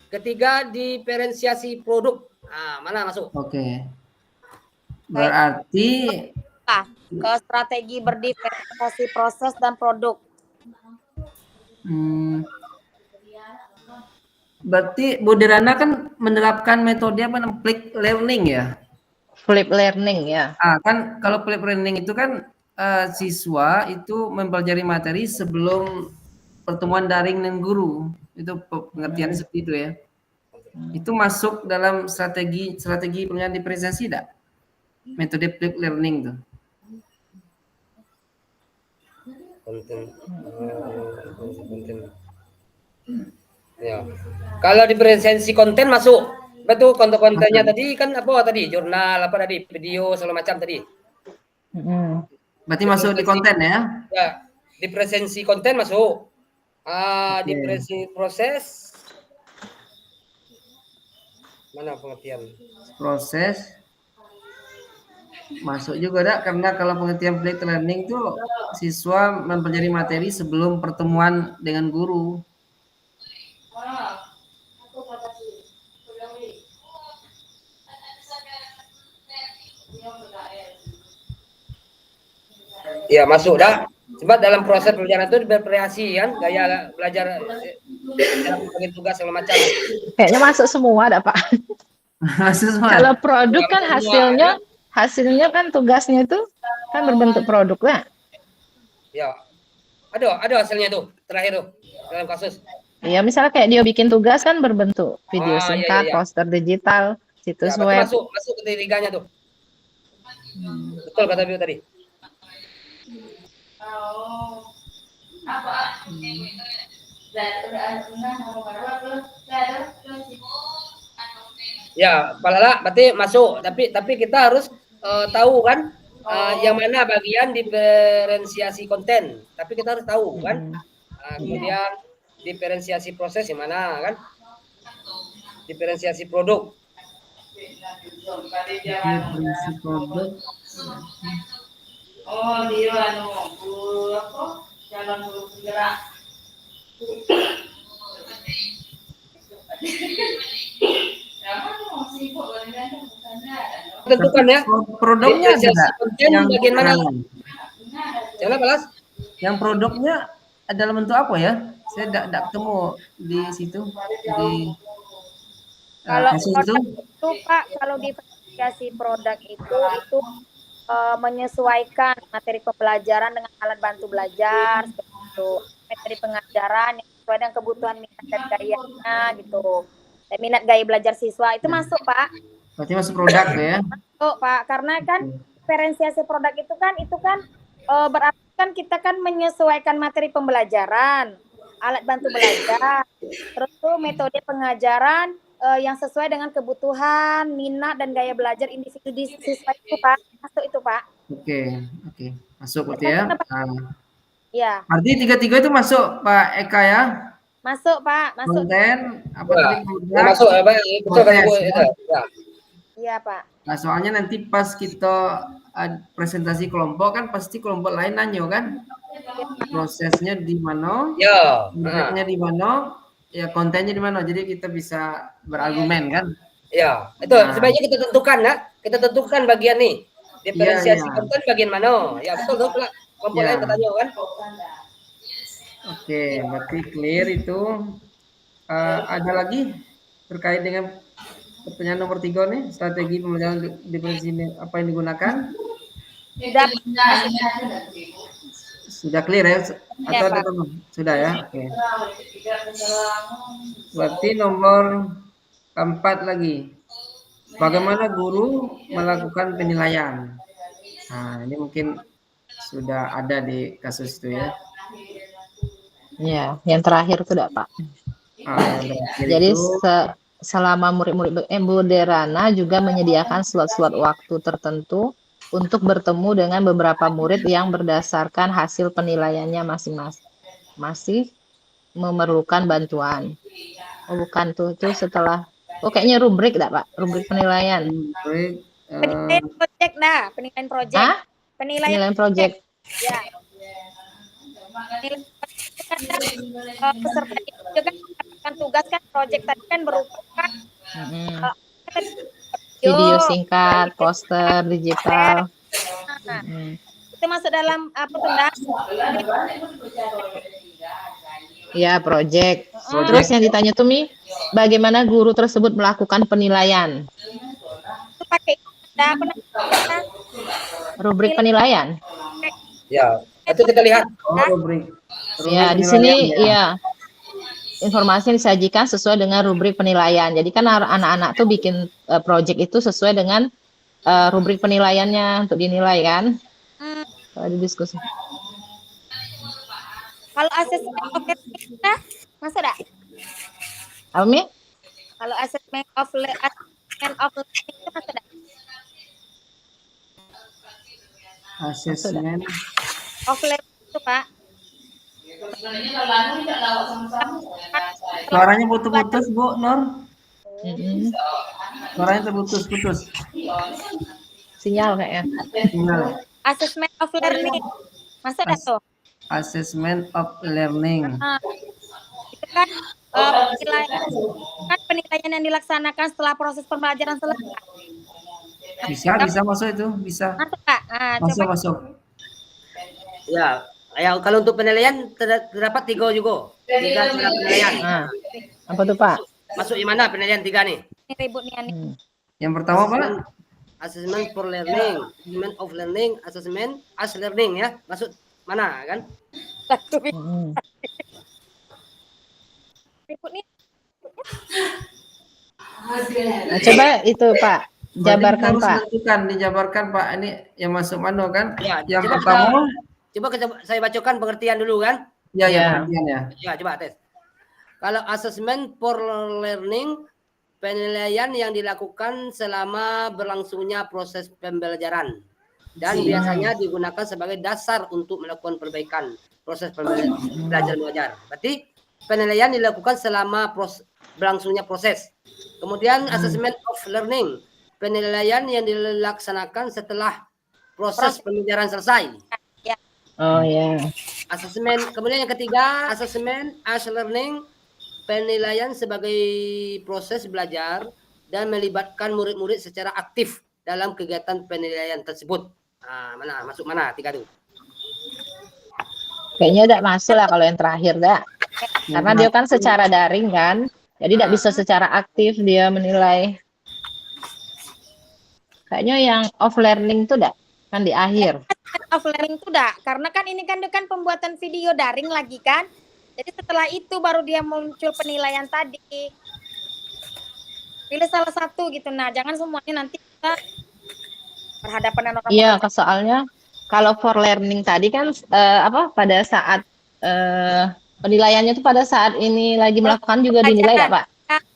Ketiga, diferensiasi produk. Nah, mana masuk? Oke. Berarti ke strategi berdiferensiasi proses dan produk. Berarti Bu Derana kan menerapkan metode apa namanya flip learning ya? Flip learning ya. Kan kalau flip learning itu kan siswa itu mempelajari materi sebelum pertemuan daring dengan guru. Itu pengertiannya seperti itu ya. Itu masuk dalam strategi pembelajaran diferensiasi tidak? Metode flip learning tuh. Konten. Ya. Kalau diferensiasi konten masuk. Betul, konten-kontennya tadi kan apa tadi? Jurnal apa tadi? Video segala macam tadi. Berarti masuk di konten ya? Ya, diferensiasi konten masuk. Diferensiasi proses. Mana pengertian? Proses masuk juga dak, karena kalau pengertian flip learning itu siswa mempelajari materi sebelum pertemuan dengan guru. Ya masuk dah. Sebab dalam proses pelajaran itu bervariasi kan, gaya belajar, bagi tugas segala macam. Kayaknya masuk semua dah Pak. Kalau produk kan hasilnya kan tugasnya itu kan berbentuk produk lah. Ya, ada hasilnya tuh terakhir tuh dalam kasus. Iya, misalnya kayak dia bikin tugas kan berbentuk video singkat, poster digital, situs web. Masuk ketiganya tuh. Betul kata Biu tadi. Ya, Pak Lala berarti masuk. Tapi kita harus tahu kan yang mana bagian diferensiasi konten. Tapi kita harus tahu kan. Kemudian diferensiasi proses yang mana kan? Diferensiasi produk. Diferensi produk. Oh, dia anu apa? Jalan bergerak. Tentukan ya. Produknya ada Diferensiasi nggak? konten bagian mana? Jangan Balas. Yang produknya dalam bentuk apa ya? Saya tidak ketemu di situ di Kalau kasus produk itu. itu Pak, kalau diferensiasi produk itu menyesuaikan materi pembelajaran dengan alat bantu belajar seperti itu. Materi pengajaran yang sesuai dengan kebutuhan minat dan gayanya gitu. Dan minat gaya belajar siswa itu masuk Pak. Berarti masuk produk ya? Masuk Pak, karena kan diferensiasi produk itu kan berarti kan kita kan menyesuaikan materi pembelajaran, alat bantu belajar, terus tuh metode pengajaran yang sesuai dengan kebutuhan, minat dan gaya belajar individu di siswa itu Pak. Masuk itu Pak. Oke. Masuk berarti ya. Ya, Berarti tiga-tiga itu masuk Pak Eka ya? masuk Pak, masuk. Konten, apa Ya, tadi produk? masuk apa? Betul kan Bu? proses, ya? Ya. Iya Pak. Nah, soalnya nanti pas kita presentasi kelompok kan pasti kelompok lain nanya kan? Prosesnya di mana? Ya. Produknya di mana? Ya kontennya di mana? Jadi kita bisa berargumen kan? Ya, itu sebaiknya kita tentukan ya. Kita tentukan bagian nih. Diferensiasi konten bagian mana? Ya betul tuh Pak. Kelompok lain katanya kan. Oke, berarti clear itu. Ada lagi terkait dengan pertanyaan nomor 3 nih, strategi pembelajaran diferensiasi apa yang digunakan? Sudah clear ya? Atau ada teman? Sudah ya? Oke. Berarti nomor 4 lagi. Bagaimana guru melakukan penilaian? Nah, ini mungkin sudah ada di kasus itu ya. Ya, yang terakhir itu Pak. Jadi selama murid-murid Bu Derana juga menyediakan slot-slot waktu tertentu untuk bertemu dengan beberapa murid yang berdasarkan hasil penilaiannya masing-masing masih memerlukan bantuan. Oh bukan tuh, itu setelah kayaknya rubrik dah Pak, rubrik penilaian. Penilaian project dah, penilaian project. Hah? Penilaian project. Ya. Peserta itu juga kan tugas kan project tadi kan berupa video singkat, poster, digital. Itu masuk dalam apa tuh Ya, project. Terus yang ditanya tuh Mi, bagaimana guru tersebut melakukan penilaian? Itu pakai rubrik penilaian. Ya, itu kita lihat. Rubrik. Ya, di sini ya. Informasi yang disajikan sesuai dengan rubrik penilaian. Jadi kan anak-anak tuh bikin project itu sesuai dengan rubrik penilaiannya untuk dinilai kan? Di diskusi. Kalau asesmen of learning masuk dah? Apa Mi? Kalau asesmen of learning itu masuk dah? Asesmen Of learning itu Pak. Suaranya putus-putus Bu Nur. Suaranya terputus-putus. Sinyal kayaknya. Sinyal. Assessment of learning. Masuk dah tuh? Assessment of learning. Itu kan penilaian yang dilaksanakan setelah proses pembelajaran selesai. Bisa masuk itu, bisa. Masuk Pak. Masuk. Ya, kalau untuk penilaian terdapat 3 juga. 3 cara penilaian. Apa tuh Pak? Masuk di mana penilaian 3 nih? Ini ribut nih. Yang pertama Pak? Assessment for learning, assessment of learning, assessment as learning ya. Masuk mana kan? Ribut nih. Nah, coba itu Pak, jabarkan Pak. Dijabarkan Pak. Ini yang masuk mana kan? Ya, yang pertama. Coba saya bacakan pengertian dulu kan? Ya. Pengertian ya. Ya, coba tes. Kalau assessment for learning, penilaian yang dilakukan selama berlangsungnya proses pembelajaran dan biasanya digunakan sebagai dasar untuk melakukan perbaikan proses belajar mengajar. Berarti penilaian dilakukan selama berlangsungnya proses. Kemudian assessment of learning, penilaian yang dilaksanakan setelah proses pembelajaran selesai. Oh ya. Assessment. Kemudian yang ketiga, assessment as learning, penilaian sebagai proses belajar dan melibatkan murid-murid secara aktif dalam kegiatan penilaian tersebut. Masuk mana tiga itu? Kayaknya udah masuk lah kalau yang terakhir dah. Karena dia kan secara daring kan. Jadi tidak bisa secara aktif dia menilai. Kayaknya yang off learning tuh dah kan di akhir. Off learning itu dah, karena kan ini kan pembuatan video daring lagi kan. Jadi setelah itu baru dia muncul penilaian tadi. Pilih salah satu gitu. Nah, jangan semuanya nanti kita berhadapan dengan orang. Iya, soalnya kalau for learning tadi kan pada saat penilaiannya itu pada saat ini lagi melakukan juga dinilai nggak Pak?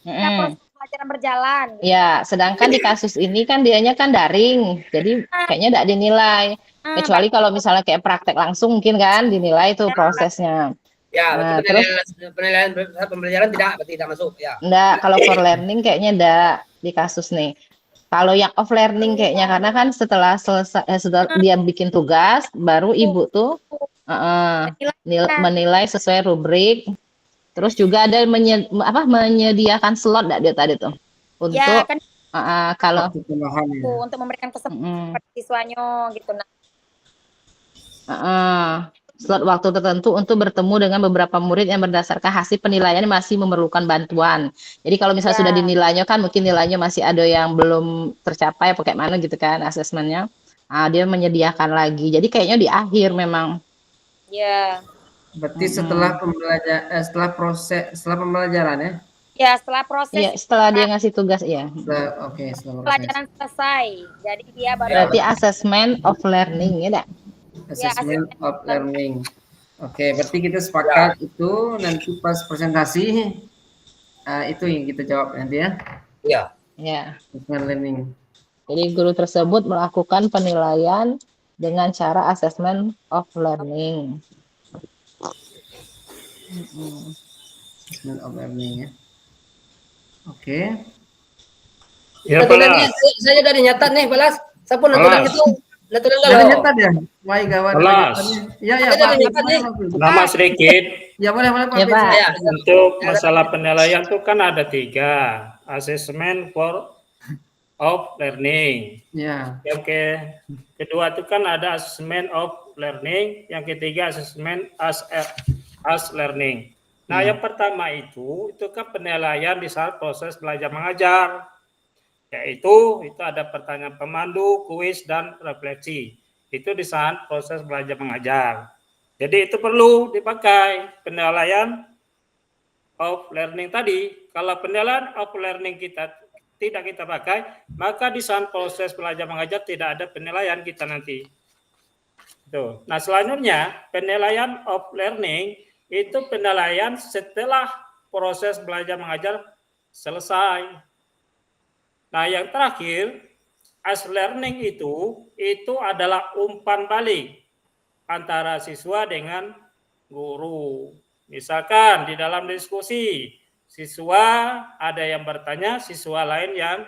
Proses pelajaran berjalan. Ya, sedangkan di kasus ini kan dianya kan daring, jadi kayaknya tidak dinilai. Kecuali kalau misalnya kayak praktek langsung mungkin kan dinilai itu prosesnya. Ya, Nah, berarti penilaian pembelajaran berarti tidak masuk ya. Enggak, kalau for learning kayaknya enggak di kasus nih. Kalau yang off learning kayaknya karena kan setelah selesai setelah dia bikin tugas baru ibu tuh menilai sesuai rubrik. Terus juga ada menyediakan slot enggak dia tadi tuh untuk Ya, kan kalau untuk memberikan kesempatan pada siswanya gitu. slot waktu tertentu untuk bertemu dengan beberapa murid yang berdasarkan hasil penilaian masih memerlukan bantuan. Jadi kalau misalnya sudah dinilainya kan mungkin nilainya masih ada yang belum tercapai pakai mana gitu kan asesmennya. Dia menyediakan lagi. Jadi kayaknya di akhir memang. Ya. Berarti setelah pembelajaran ya? Ya, setelah proses. Iya, setelah dia ngasih tugas ya. Oke, setelah Pelajaran selesai. Jadi dia baru Berarti assessment of learning ya, assessment of learning. Oke, berarti kita sepakat itu nanti pas presentasi itu yang kita jawab nanti ya. Iya. Ya. Assessment learning. Jadi guru tersebut melakukan penilaian dengan cara assessment of learning. Assessment of learning ya. Oke. Ya, Balas. Saya dari nyatat nih, Balas. Siapa natulan itu? Natulan Ada nyatat ya? Wah, gawat. Balas. Ya, Ada Pak. nyatat nih. Nama sedikit. Ya, boleh, Pak. Ya, Pak. Ya. Untuk masalah penilaian itu kan ada 3. Assessment of learning. Ya. Oke. Kedua itu kan ada assessment of learning. Yang ketiga assessment as learning. Nah, yang pertama itu kan penilaian di saat proses belajar mengajar. Yaitu itu ada pertanyaan pemandu, kuis, dan refleksi. Itu di saat proses belajar mengajar. Jadi itu perlu dipakai penilaian of learning tadi. Kalau penilaian of learning kita tidak kita pakai, maka di saat proses belajar mengajar tidak ada penilaian kita nanti. Tuh. Nah, selanjutnya penilaian of learning itu penilaian setelah proses belajar mengajar selesai. Nah, yang terakhir, as learning itu adalah umpan balik antara siswa dengan guru. Misalkan di dalam diskusi, siswa ada yang bertanya, siswa lain yang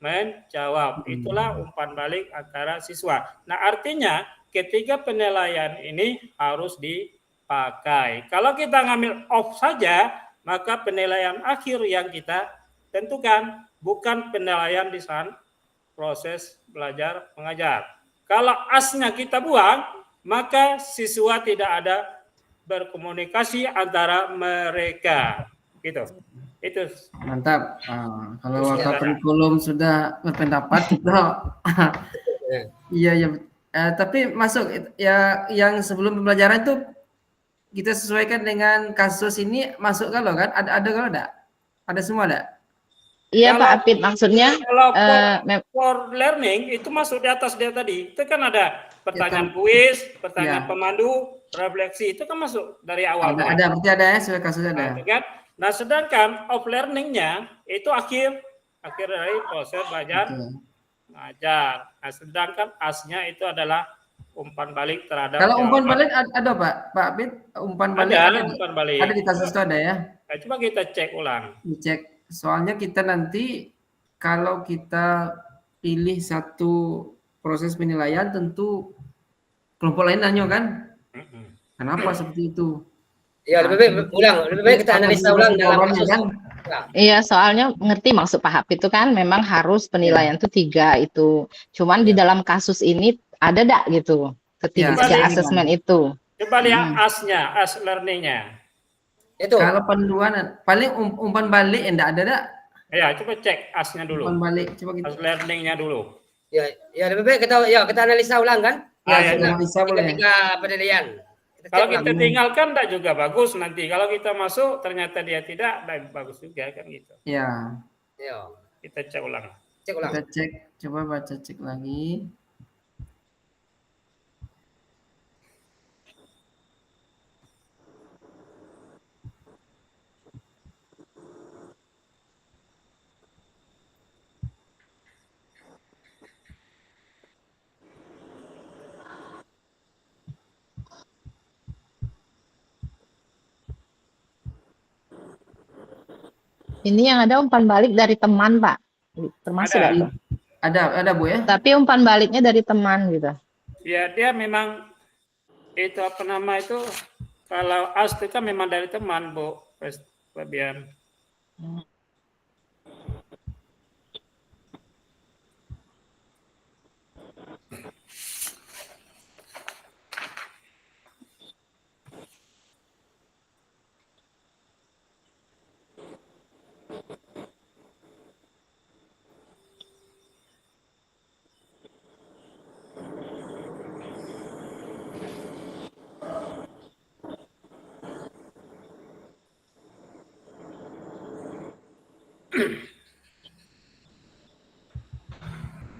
menjawab. Itulah umpan balik antara siswa. Nah, artinya ketiga penilaian ini harus dipakai. Kalau kita ngambil off saja, maka penilaian akhir yang kita tentukan, bukan penilaian di saat proses belajar mengajar. Kalau asnya kita buang, maka siswa tidak ada berkomunikasi antara mereka. Gitu. Itu. Mantap. Kalau waktu kurikulum sudah berpendapat itu iya. Tapi masuk ya yang sebelum pembelajaran itu kita sesuaikan dengan kasus ini masuk kalau kan ada kalau enggak? Ada semua enggak? Iya Pak Apit, maksudnya kalau for learning itu masuk di atas dia tadi. Itu kan ada pertanyaan kuis, pertanyaan pemandu, refleksi, itu kan masuk dari awal. Ada berarti ada ya sesuai kasus ada. Nah, kan? Nah, sedangkan of learning-nya itu akhir akhir dari proses belajar Betul. mengajar. Nah, sedangkan asnya itu adalah umpan balik terhadap Kalau umpan jawaban. balik ada Pak Abid, umpan balik Ada ada umpan balik. ada di kasus itu ada ya? Nah, coba kita cek ulang. Dicek. Soalnya kita nanti kalau kita pilih satu proses penilaian tentu kelompok lain nanya kan, Mm-mm. kenapa seperti itu? Ya, lebih baik kita analisa ulang dalam Jawabannya kasus. kan? Ya, Iya, soalnya ngerti maksud Pak Hap itu kan memang harus penilaian tuh 3 itu. Cuman di Ya. dalam kasus ini ada dak gitu Ya, ketiga Balik. asesmen itu. Coba lihat asnya, as learningnya. itu. Kalau panduan paling umpan balik enggak ada dak? Ya, coba cek asnya Umpan dulu. balik coba kita. As learningnya dulu. Ya, lebih baik kita analisa ulang kan? Ya, ya, kita analisa boleh. Tiga penilaian. Kita Kalau cek kita ulang. tinggalkan enggak juga bagus nanti. Kalau kita masuk ternyata dia tidak, enggak bagus juga kan gitu. Ya, Ya, Kita cek ulang. cek ulang. kita cek, coba baca cek lagi. Ini yang ada umpan balik dari teman, Pak. Termasuk Ada. nggak tuh? Ada Bu ya? Tapi umpan baliknya dari teman gitu. Ya, dia memang itu apa nama itu kalau as itu kan memang dari teman, Bu. Fabian.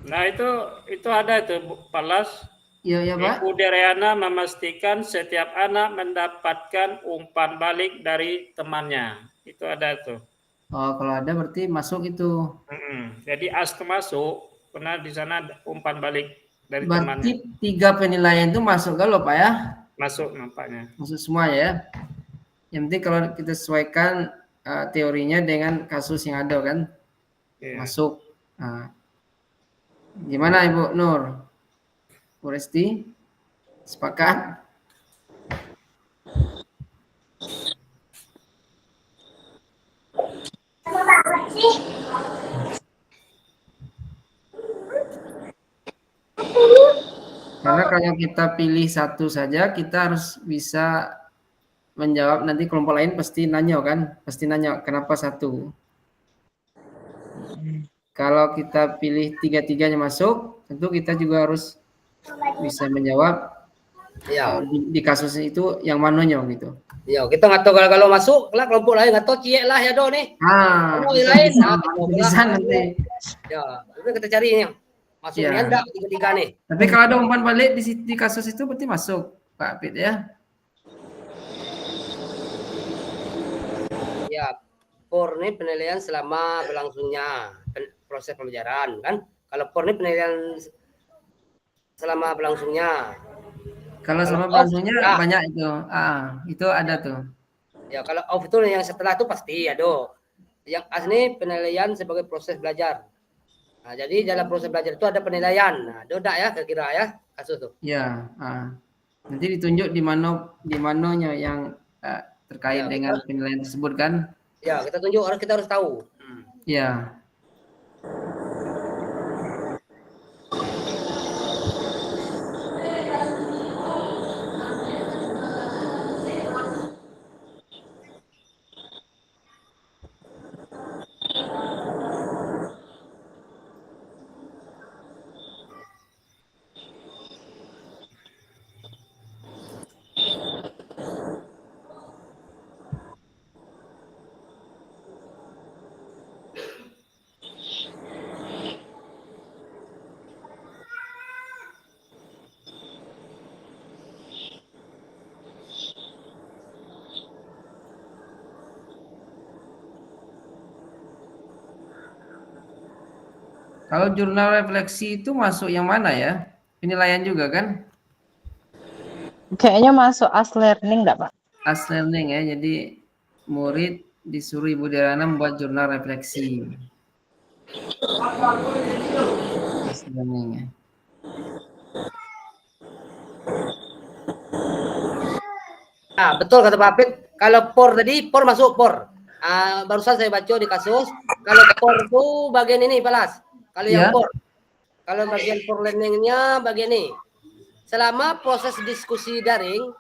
Nah, itu ada itu Bu Palas. Iya ya Pak. Ibu Dereana memastikan setiap anak mendapatkan umpan balik dari temannya. Itu ada tuh. Oh, kalau ada berarti masuk itu. Jadi as termasuk, karena di sana ada umpan balik dari Berarti temannya. 3 penilaian itu masuk kalau Pak ya? Masuk nampaknya. Masuk semua ya. Yang penting kalau kita sesuaikan teorinya dengan kasus yang ada kan, Iya. masuk. Nah, gimana Ibu Nur? Bu Resti? Sepakat? Karena kalau kita pilih satu saja, kita harus bisa menjawab, nanti kelompok lain pasti nanya kan, pasti nanya kenapa satu. Kalau kita pilih 3-3-nya masuk, tentu kita juga harus bisa menjawab Ya, di kasus itu yang mananya gitu. ya kita nggak tahu kalau masuk, lah kelompok lain nggak tahu ciek lah ya do nih. Ah, Oh, bisa, yang lain, bisa, nah, bisa nanti. Ya, itu kita cari yang masuknya Ya. enggak tiga nih. Tapi kalau ada umpan balik di kasus itu berarti masuk, Pak Pit ya. Ya, POR ini penilaian selama berlangsungnya proses pembelajaran kan. Kalau POR ini penilaian selama berlangsungnya. Kalau sama Kalau berlangsungnya off, banyak itu. Itu ada tuh. Ya, kalau off itu yang setelah itu pasti ya do. Yang asli penilaian sebagai proses belajar. Nah, jadi dalam proses belajar itu ada penilaian. Nah, dodak ya kira-kira ya kasus tuh. Ya, nanti ditunjuk di mananya yang terkait Ya, dengan penilaian tersebut kan? Ya, kita tunjuk kita harus tahu. Ya. Kalau jurnal refleksi itu masuk yang mana ya? Penilaian juga kan? Kayaknya masuk as learning enggak, Pak? As learning ya. Jadi murid disuruh Ibu Derana membuat jurnal refleksi. As learning ya. Nah, betul kata Pak Apit. Kalau por tadi, por masuk por. Barusan saya baca di kasus. Kalau por itu bagian ini, Palas. Kalau yang Ya. por. Kalau bagian por learning-nya bagian ini. Selama proses diskusi daring,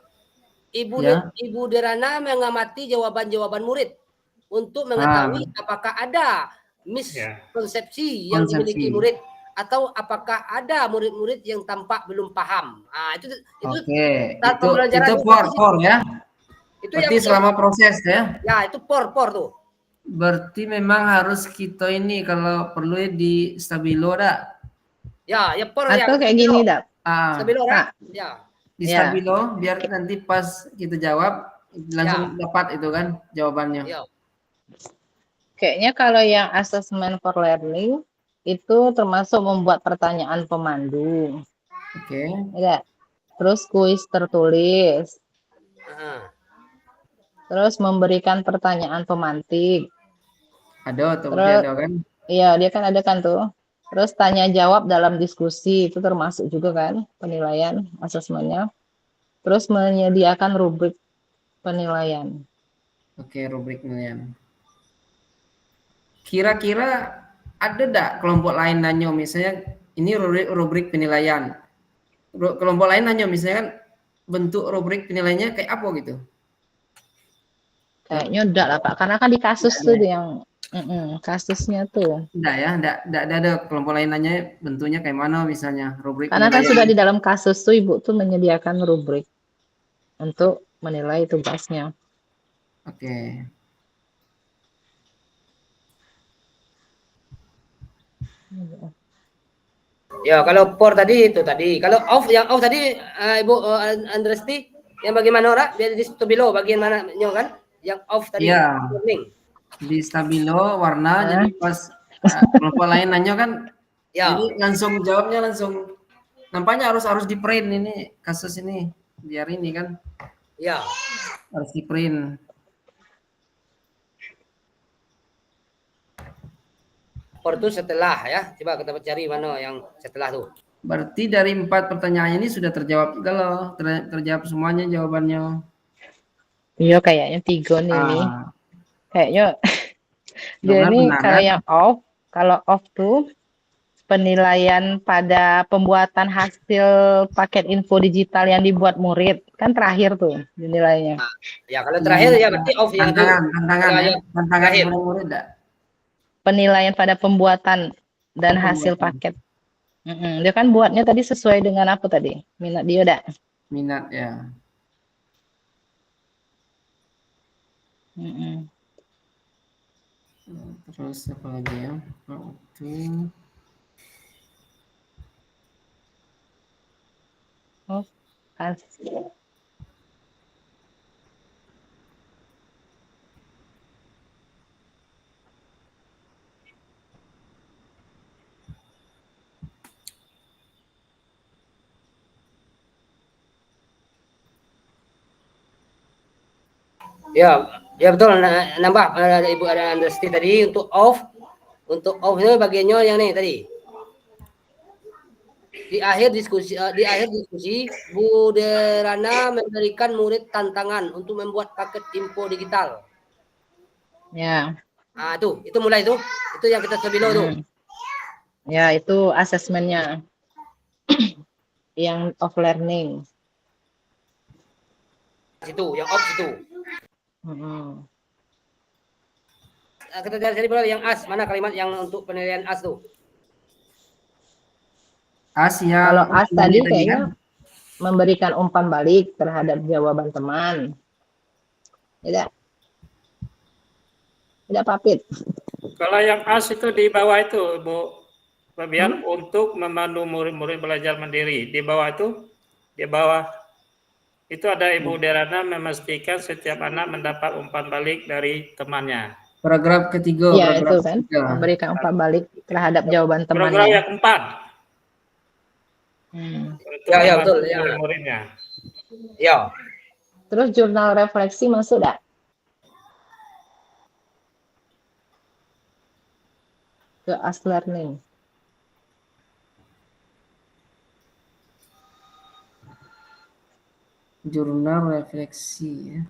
Ya. Ibu Derana mengamati jawaban-jawaban murid untuk mengetahui apakah ada miskonsepsi yang dimiliki murid atau apakah ada murid-murid yang tampak belum paham. Oke, saat itu pembelajaran por ya. Itu Berarti yang selama proses ya. ya itu por tuh. Berarti memang harus kita ini kalau perlu di stabilo dah. Ya por Atau ya. kayak gini, Dak. Stabilo Pak. ya. Di Ya. stabilo biar nanti pas kita jawab langsung dapat itu kan jawabannya. Ya. Kayaknya kalau yang assessment for learning itu termasuk membuat pertanyaan pemandu. Oke. Ya. Terus kuis tertulis. Terus memberikan pertanyaan pemantik. Ada atau Terus, ada kan? iya, dia kan ada kan tuh. Terus tanya jawab dalam diskusi itu termasuk juga kan penilaian asesmennya. Terus menyediakan rubrik penilaian. Oke, rubrik penilaian. Kira-kira ada enggak kelompok lain nanya misalnya ini rubrik penilaian. Kelompok lain nanya misalnya kan bentuk rubrik penilaiannya kayak apa gitu? Kayaknya enggak lah Pak, karena kan di kasus tuh yang kasusnya tuh. Enggak ya, enggak ada kelompok lain nanya bentuknya kayak mana misalnya rubrik. Karena kan sudah di dalam kasus tuh Ibu tuh menyediakan rubrik untuk menilai tugasnya. Oke. Ya, kalau por tadi itu tadi. Kalau off yang off tadi Ibu Andresti yang bagaimana ora? Biar di stabilo bagian mana kan? Yang off tadi. Iya. Di stabilo warna jadi pas kelompok lain nanya kan ya. Jadi langsung jawabnya langsung nampaknya harus di print ini kasus ini biar ini kan. Ya. Harus di print. Por itu setelah ya. Coba kita cari mana yang setelah tuh. Berarti dari 4 pertanyaan ini sudah terjawab juga loh, terjawab semuanya jawabannya. Iya kayaknya 3 nih nih. Kayaknya dia ini kalau yang off, kalau off tuh penilaian pada pembuatan hasil paket info digital yang dibuat murid kan terakhir tuh dinilainya. Ya kalau terakhir ya berarti off yang itu. Tantangan murid enggak? Penilaian pada pembuatan dan hasil paket. Dia kan buatnya tadi sesuai dengan apa tadi? Minat dia enggak? Minat ya. Terus apa lagi ya? Oke. Oh, hasil. Ya betul nambah Ibu ada Andresti tadi untuk off ini bagiannya yang nih tadi. Di akhir diskusi Bu Derana memberikan murid tantangan untuk membuat paket info digital. Ya. Ah itu mulai itu yang kita sebilo tuh. Ya itu asesmennya yang off learning. Itu yang off itu. Kita cari bola yang as, mana kalimat yang untuk penilaian as tuh? As yang kalau as tadi kayaknya memberikan umpan balik terhadap jawaban teman. Tidak Papit. Kalau yang as itu di bawah itu Bu Fabian untuk memandu murid-murid belajar mandiri. Di bawah itu ada Ibu Derana memastikan setiap anak mendapat umpan balik dari temannya. Paragraf ketiga, Iya, itu paragraf kan, ketiga. memberikan umpan balik terhadap jawaban Paragraf temannya. yang keempat. Untuk Ya, membantu betul, ya. murid-muridnya. Ya. Terus jurnal refleksi masuk nggak? Ke As Learning. Jurnal refleksi ya.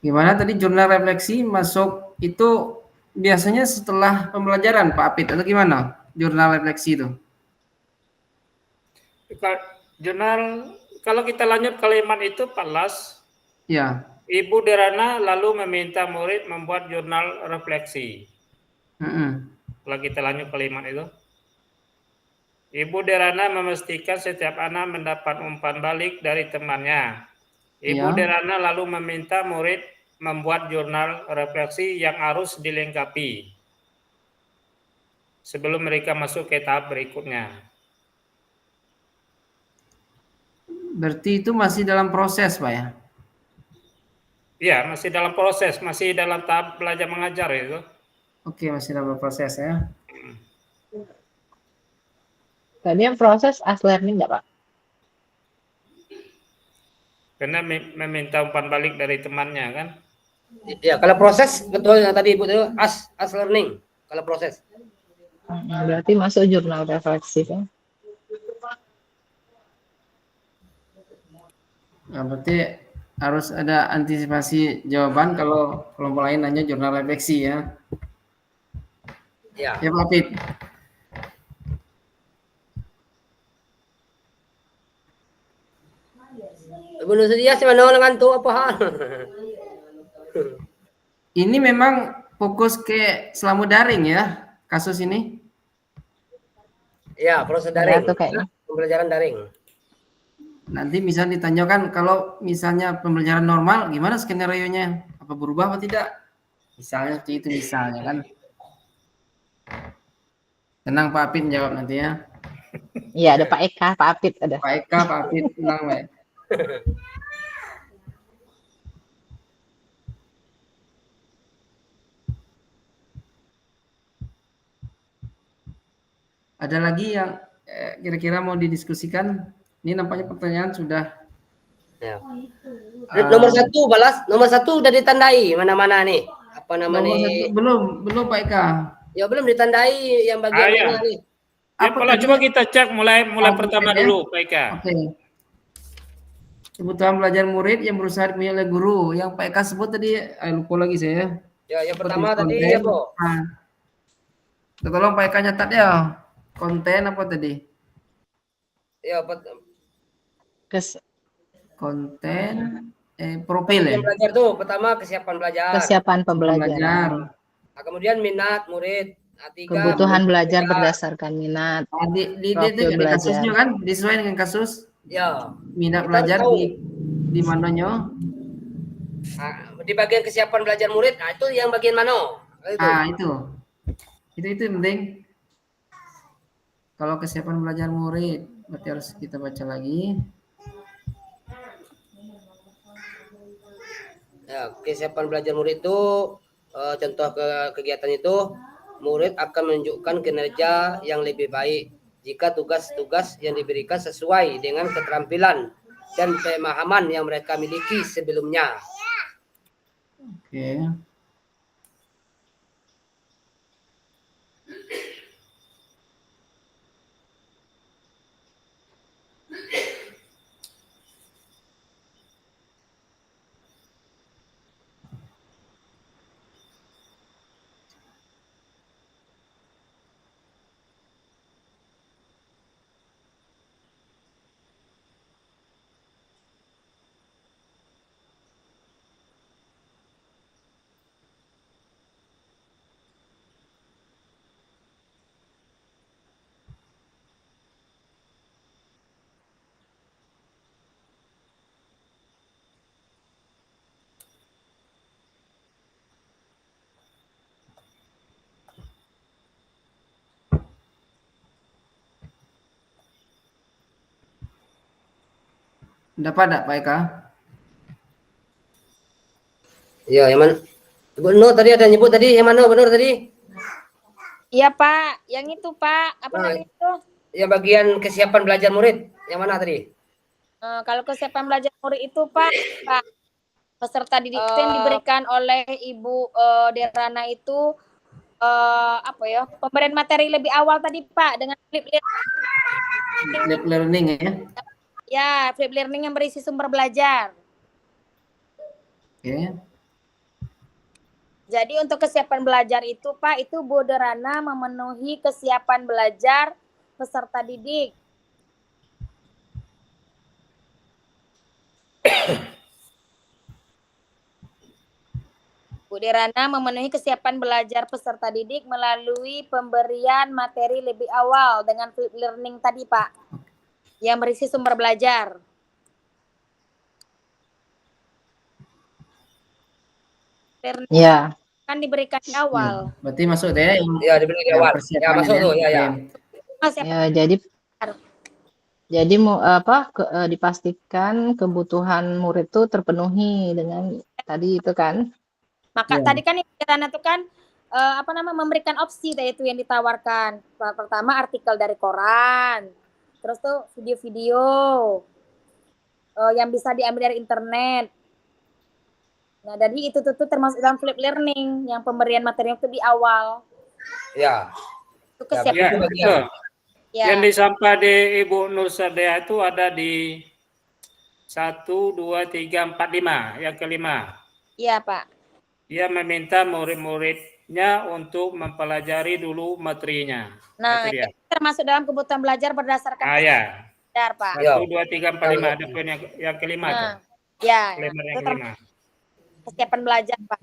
Gimana tadi jurnal refleksi masuk itu biasanya setelah pembelajaran Pak Apit atau gimana? Jurnal refleksi itu. Jurnal, kalau kita lanjut kalimat itu Pak Las, Ya. Ibu Derana lalu meminta murid membuat jurnal refleksi. Kalau kita lanjut kalimat itu, Ibu Derana memastikan setiap anak mendapat umpan balik dari temannya. Ibu Ya. Derana lalu meminta murid membuat jurnal refleksi yang harus dilengkapi sebelum mereka masuk ke tahap berikutnya. Berarti itu masih dalam proses, Pak ya? Iya, masih dalam proses, masih dalam tahap belajar mengajar itu. Oke, masih dalam proses ya. Tadi yang proses As Learning nggak, Pak? Karena meminta umpan balik dari temannya kan. Ya, kalau proses betul yang tadi Ibu itu as learning kalau proses. Berarti masuk jurnal refleksi kan? Nah, berarti harus ada antisipasi jawaban kalau kelompok lain nanya jurnal refleksi ya. Ya. Ya Pak Apit. Bunuh sedia sih mana orang ngantuk apa hal? Ini memang fokus ke selama daring ya, kasus ini? Ya, proses Ya, daring. tuh kayaknya. Pembelajaran daring. Nanti misalnya ditanyakan kalau misalnya pembelajaran normal gimana skenario-nya? Apa berubah atau tidak? Misalnya seperti itu misalnya kan. Tenang Pak Apit jawab nanti ya. Iya, ada Pak Eka, Pak Apit ada. Pak Eka, Pak Apit, tenang Pak. Ada lagi yang kira-kira mau didiskusikan? Ini nampaknya pertanyaan sudah. Ya. Nomor satu balas, nomor satu udah ditandai mana-mana nih. Apa namanya? Belum Pak Eka. Ya belum ditandai yang bagian ya. mana nih. Ya, Pak, coba kita cek mulai pertama dulu, Pak Eka. Oke. Kebutuhan belajar murid yang berusaha dipenuhi oleh guru. Yang Pak Eka sebut tadi, lupa lagi saya. Ya, yang Seperti pertama tadi konten. apa? Nah, tolong Pak Eka nyatat ya. Konten apa tadi? Ya, konten profil ya. Belajar tuh pertama kesiapan belajar. Kesiapan pembelajaran. Nah, kemudian minat murid. Nah, Kebutuhan belajar berdasarkan minat. Di belajar. kasusnya kan disesuaikan dengan kasus. Ya. Minat belajar di mananya? Nah, di bagian kesiapan belajar murid, nah itu yang bagian mana? Itu penting. Kalau kesiapan belajar murid, berarti harus kita baca lagi. Ya, kesiapan belajar murid itu contoh kegiatan itu murid akan menunjukkan kinerja yang lebih baik jika tugas-tugas yang diberikan sesuai dengan keterampilan dan pemahaman yang mereka miliki sebelumnya. Oke. Dapat enggak Pak Eka? Ya, yang mana? Ibu Nur tadi ada nyebut tadi, yang mana benar tadi? Iya Pak, yang itu Pak, apa Nah, namanya itu? yang bagian kesiapan belajar murid, yang mana tadi? Kalau kesiapan belajar murid itu Pak, peserta didik itu yang diberikan oleh Ibu Derana itu apa ya? Pemberian materi lebih awal tadi Pak dengan flip Learning ya. ya, flip learning yang berisi sumber belajar. Oke. Jadi untuk kesiapan belajar itu Pak, itu Bu Derana memenuhi kesiapan belajar peserta didik. Bu Derana memenuhi kesiapan belajar peserta didik melalui pemberian materi lebih awal dengan flip learning tadi Pak, yang berisi sumber belajar. Learning Ya, kan diberikan di awal. Berarti masuk deh yang Ya, diberi di awal. Ya, persiapan masuk ini. tuh, ya, ya. Mas, ya jadi mau dipastikan kebutuhan murid itu terpenuhi dengan tadi itu kan. Maka Ya. tadi kan Ibu Derana itu kan memberikan opsi yaitu yang ditawarkan. Pertama artikel dari koran, terus tuh video-video yang bisa diambil dari internet. Nah, jadi itu tuh termasuk dalam flip learning yang pemberian materinya itu di awal. Ya. Itu Ya, kesiapan. Ya, betul. betul. Ya. Yang disampaikan di Ibu Nur Sadea itu ada di 1, 2, 3, 4, 5. Yang kelima. Iya, Pak. Dia meminta murid-muridnya untuk mempelajari dulu materinya. Nah, Itu dia. itu termasuk dalam kebutuhan belajar berdasarkan Ya. belajar, Pak. 1, 2, 3, 4, 5. Ada poin yang kelima tuh. Nah, ya, Kelima itu yang kelima. kesiapan belajar, Pak.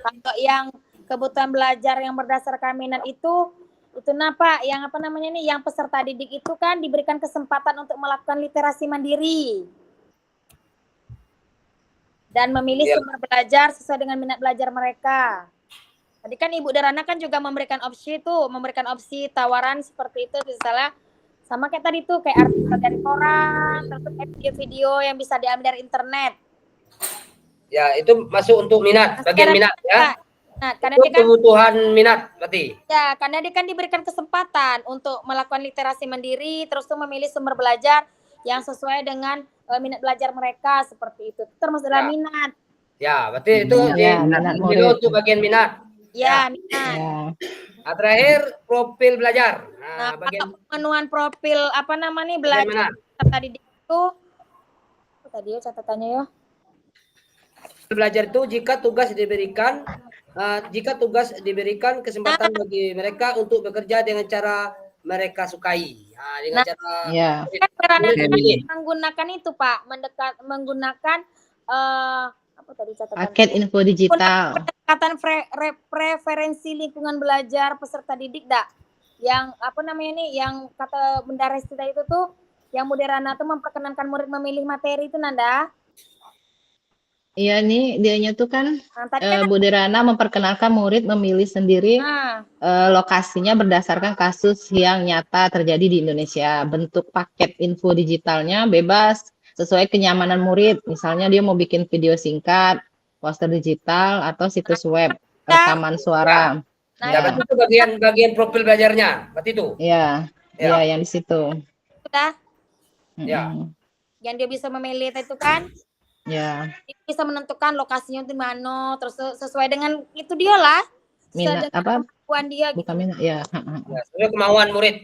Kalau yang kebutuhan belajar yang berdasarkan minat itu Pak, yang apa namanya nih, yang peserta didik itu kan diberikan kesempatan untuk melakukan literasi mandiri dan memilih sumber belajar sesuai dengan minat belajar mereka. Tadi kan Ibu Derana kan juga memberikan opsi tawaran seperti itu, misalnya sama kayak tadi tuh, kayak artikel dari koran, terus kayak video-video yang bisa diambil dari internet. Ya, itu masuk untuk minat, bagian minat ya. Nah, karena itu dia kan kebutuhan minat berarti. ya, karena dia kan diberikan kesempatan untuk melakukan literasi mandiri, terus tuh memilih sumber belajar yang sesuai dengan minat belajar mereka seperti itu. Termasuk dalam minat. Ya, berarti itu minat murid. untuk bagian minat. Ya, minat. Ya. Nah, terakhir profil belajar. Nah, bagian pemenuhan profil apa namanya belajar tadi itu tadi ya catatannya ya. Belajar itu jika tugas diberikan kesempatan bagi mereka untuk bekerja dengan cara mereka sukai. Dengan cara menggunakan itu Pak, menggunakan apa tadi catatannya? Paket info digital. Pendekatan preferensi lingkungan belajar peserta didik yang apa namanya nih, yang kata Bunda Resti itu tuh, yang Bu Derana tuh memperkenankan murid memilih materi itu Nanda. Iya nih, dianya tuh kan Bu Derana memperkenalkan murid memilih sendiri lokasinya berdasarkan kasus yang nyata terjadi di Indonesia. Bentuk paket info digitalnya bebas sesuai kenyamanan murid. Misalnya dia mau bikin video singkat, poster digital, atau situs web, rekaman suara. Berarti itu bagian profil belajarnya, berarti itu. Iya, yang di situ. Sudah. Ya. Yang dia bisa memilih itu kan. Ya, bisa menentukan lokasinya di mana, terus sesuai dengan itu dia lah. Sesuai minat dengan apa? kemampuan dia Bukan gitu. minat ya. Ya, sesuai kemauan murid.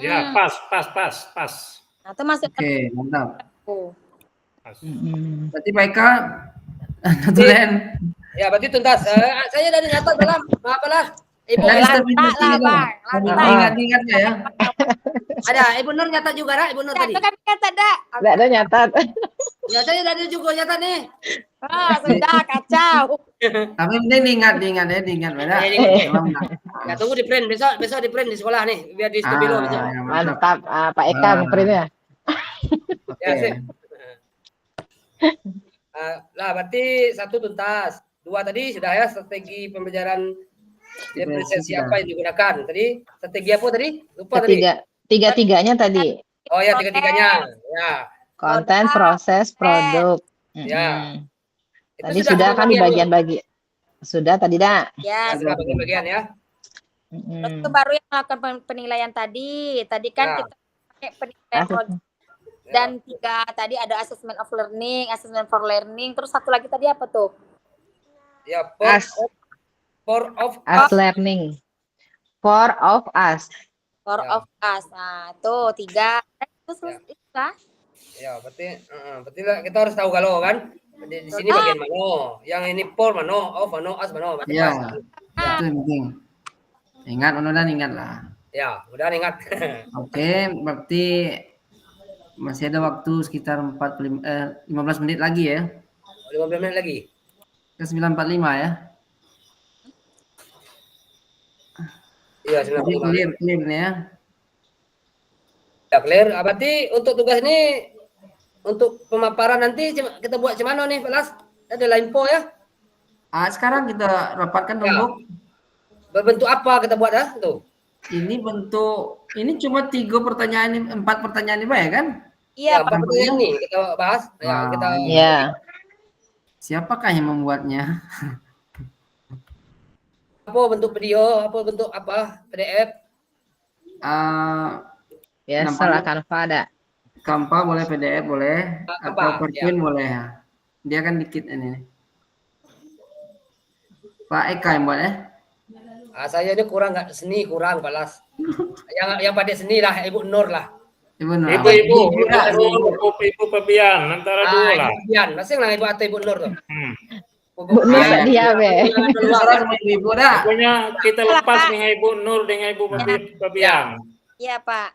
Ya, Mm-mm. pas. Nah, itu masuk Oke, mantap. aku. Pas. Berarti Pak Eka notulen. Ya, berarti tuntas. Saya dari nyatat dalam. Maaf lah. Ibu Dari Lantak step lah bang, Tapi lantak. diingat-ingat ya. ada Ibu Nur nyatat juga, Ibu Nur Ya, tadi. itu kan kata dak. Tidak ada nyatat. Ya, saya dari juga nyatat nih. Sudah kacau. Tapi penting diingat ya, diingat beda. Ya, diingat. Tolong lah. Ya, tunggu di print besok di print di sekolah nih, biar di stabilo besok. Ya, mantap. Mantap, Pak Eka ngeprintnya. Ya, Oke. sip. Lah, berarti 1 tuntas. 2 tadi sudah ya, strategi pembelajaran diferensiasi sudah. apa yang digunakan. Tadi strategi apa tadi? Lupa tadi. Tiga-tiganya tadi. Oh ya, 3-3-nya. Ya. Konten, proses, produk. Ya. Itu Tadi sudah kan bagian dibagi-bagi. Sudah tadi dah. Ya, sudah bagian-bagian ya. terus itu baru yang melakukan penilaian tadi. Tadi kan Ya. kita pakai penilaian project. Dan 3 tadi ada assessment of learning, assessment for learning. Terus satu lagi tadi apa tuh? Ya, Us. for of Us learning. For of us. For Ya. of us. Nah, itu 3. Terus itu lah. ya, berarti kita harus tahu kalau kan di sini bagian mana, yang ini for mana, of mana, as mana. Berarti Ya. pas. Itu yang penting. Ingat, mudah-mudahan ingat lah. Ya, mudah ingat. Oke, berarti masih ada waktu sekitar 15 menit lagi ya. 15 menit lagi. Ke 9.45 ya. Iya, Jadi 95. clear nih ya. Ya, clear. Berarti untuk tugas ini, untuk pemaparan nanti kita buat gimana nih, Pak Las? Ada info ya? Sekarang kita rapatkan Ya. dulu. Berbentuk apa kita buat ya? Tuh. Ini bentuk, ini cuma 3 pertanyaan, 4 pertanyaan ini Pak ya kan? Iya, Ya, Pak. berapa yang ini kita bahas? Ya, Wah. kita Ya. Siapakah yang membuatnya? apa bentuk video, apa bentuk apa PDF. Biasa Namanya- lah Canva ada. Canva boleh, PDF boleh, Canva, atau PowerPoint boleh ya. Dia kan dikit ini. Pak Eka yang buat ya? Saya ini kurang nggak seni, kurang Pak Las. yang pandai seni lah Ibu Nur lah. Ibu Nur. Ibu Enggak, Ibu Febian antara dua lah. Ibu Bian, masing lah Ibu atau Ibu Nur tuh. Bu Nur Bian. dia be. Terserah sama ibu-ibu dah. Pokoknya kita lepas dengan Ibu Nur dengan Ibu Febian. Iya, Pak.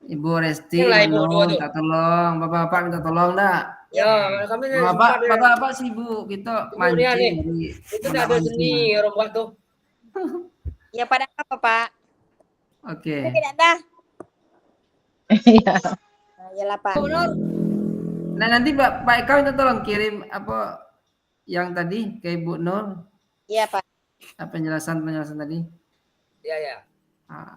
Ibu Resti, Inilah Ibu Ibu dua tuh. minta tolong, bapak-bapak minta tolong dah. Ya, kami ini Bapak sibuk, kita Ibu Nia nih. mancing. itu tidak ada seni orang buat tuh. Ya, pada apa, Pak? Oke. Ini tidak dah. Iya. Nah, iyalah, Pak. Ibu Nur. Nah nanti Pak Eka minta tolong kirim apa yang tadi ke Ibu Nur, Iya, Pak. penjelasan tadi. Ya.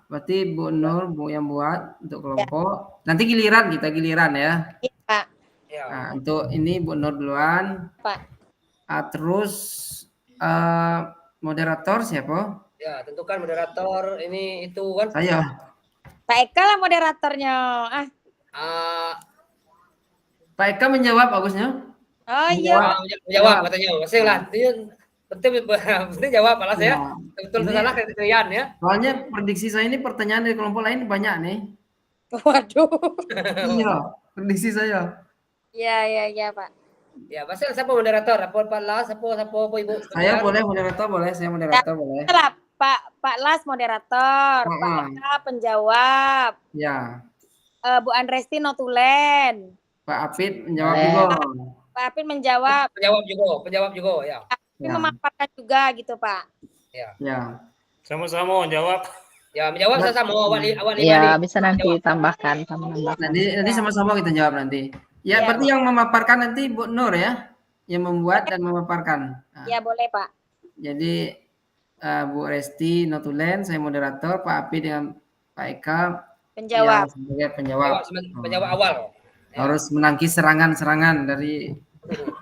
Berarti Bu Nur yang buat untuk kelompok. Nanti giliran ya. Iya, Pak. Ya. Untuk ini Bu Nur duluan. Pak. Terus moderator siapa? Ya, tentukan moderator ini itu kan. Saya. Pak Eka lah moderatornya. Pak Eka menjawab bagusnya. Oh iya. Menjawab katanya. Masing lah. Penting jawab Pak Las ya. Betul Ini- salah kalian ya. Soalnya prediksi saya ini pertanyaan dari kelompok lain banyak nih. Waduh. Iya, prediksi saya. Iya, Pak. Ya, masing siapa moderator? Apa Pak Las? Apa Ibu? Saya boleh moderator, boleh. Saya moderator, boleh. Lah, Pak Las moderator, Pak Eka penjawab, Ya, Bu Andresti notulen, Pak Apit menjawab Boleh. juga. Pak Apin menjawab, Penjawab juga ya. tapi Ya. memaparkan juga gitu, Pak. Ya. Sama-sama jawab. Ya, menjawab saya sama awal lima Ya, nih. bisa nanti tambahkan, menambahkan. Nanti sama-sama kita jawab nanti. Ya, Ya. berarti yang memaparkan nanti Bu Nur ya, yang membuat dan memaparkan. Nah, Ya boleh, Pak. Jadi Bu Resti notulen, saya moderator, Pak Apit dengan Pak Eka Penjawab. yang sebagai penjawab. Penjawab awal. Harus menangkis serangan-serangan dari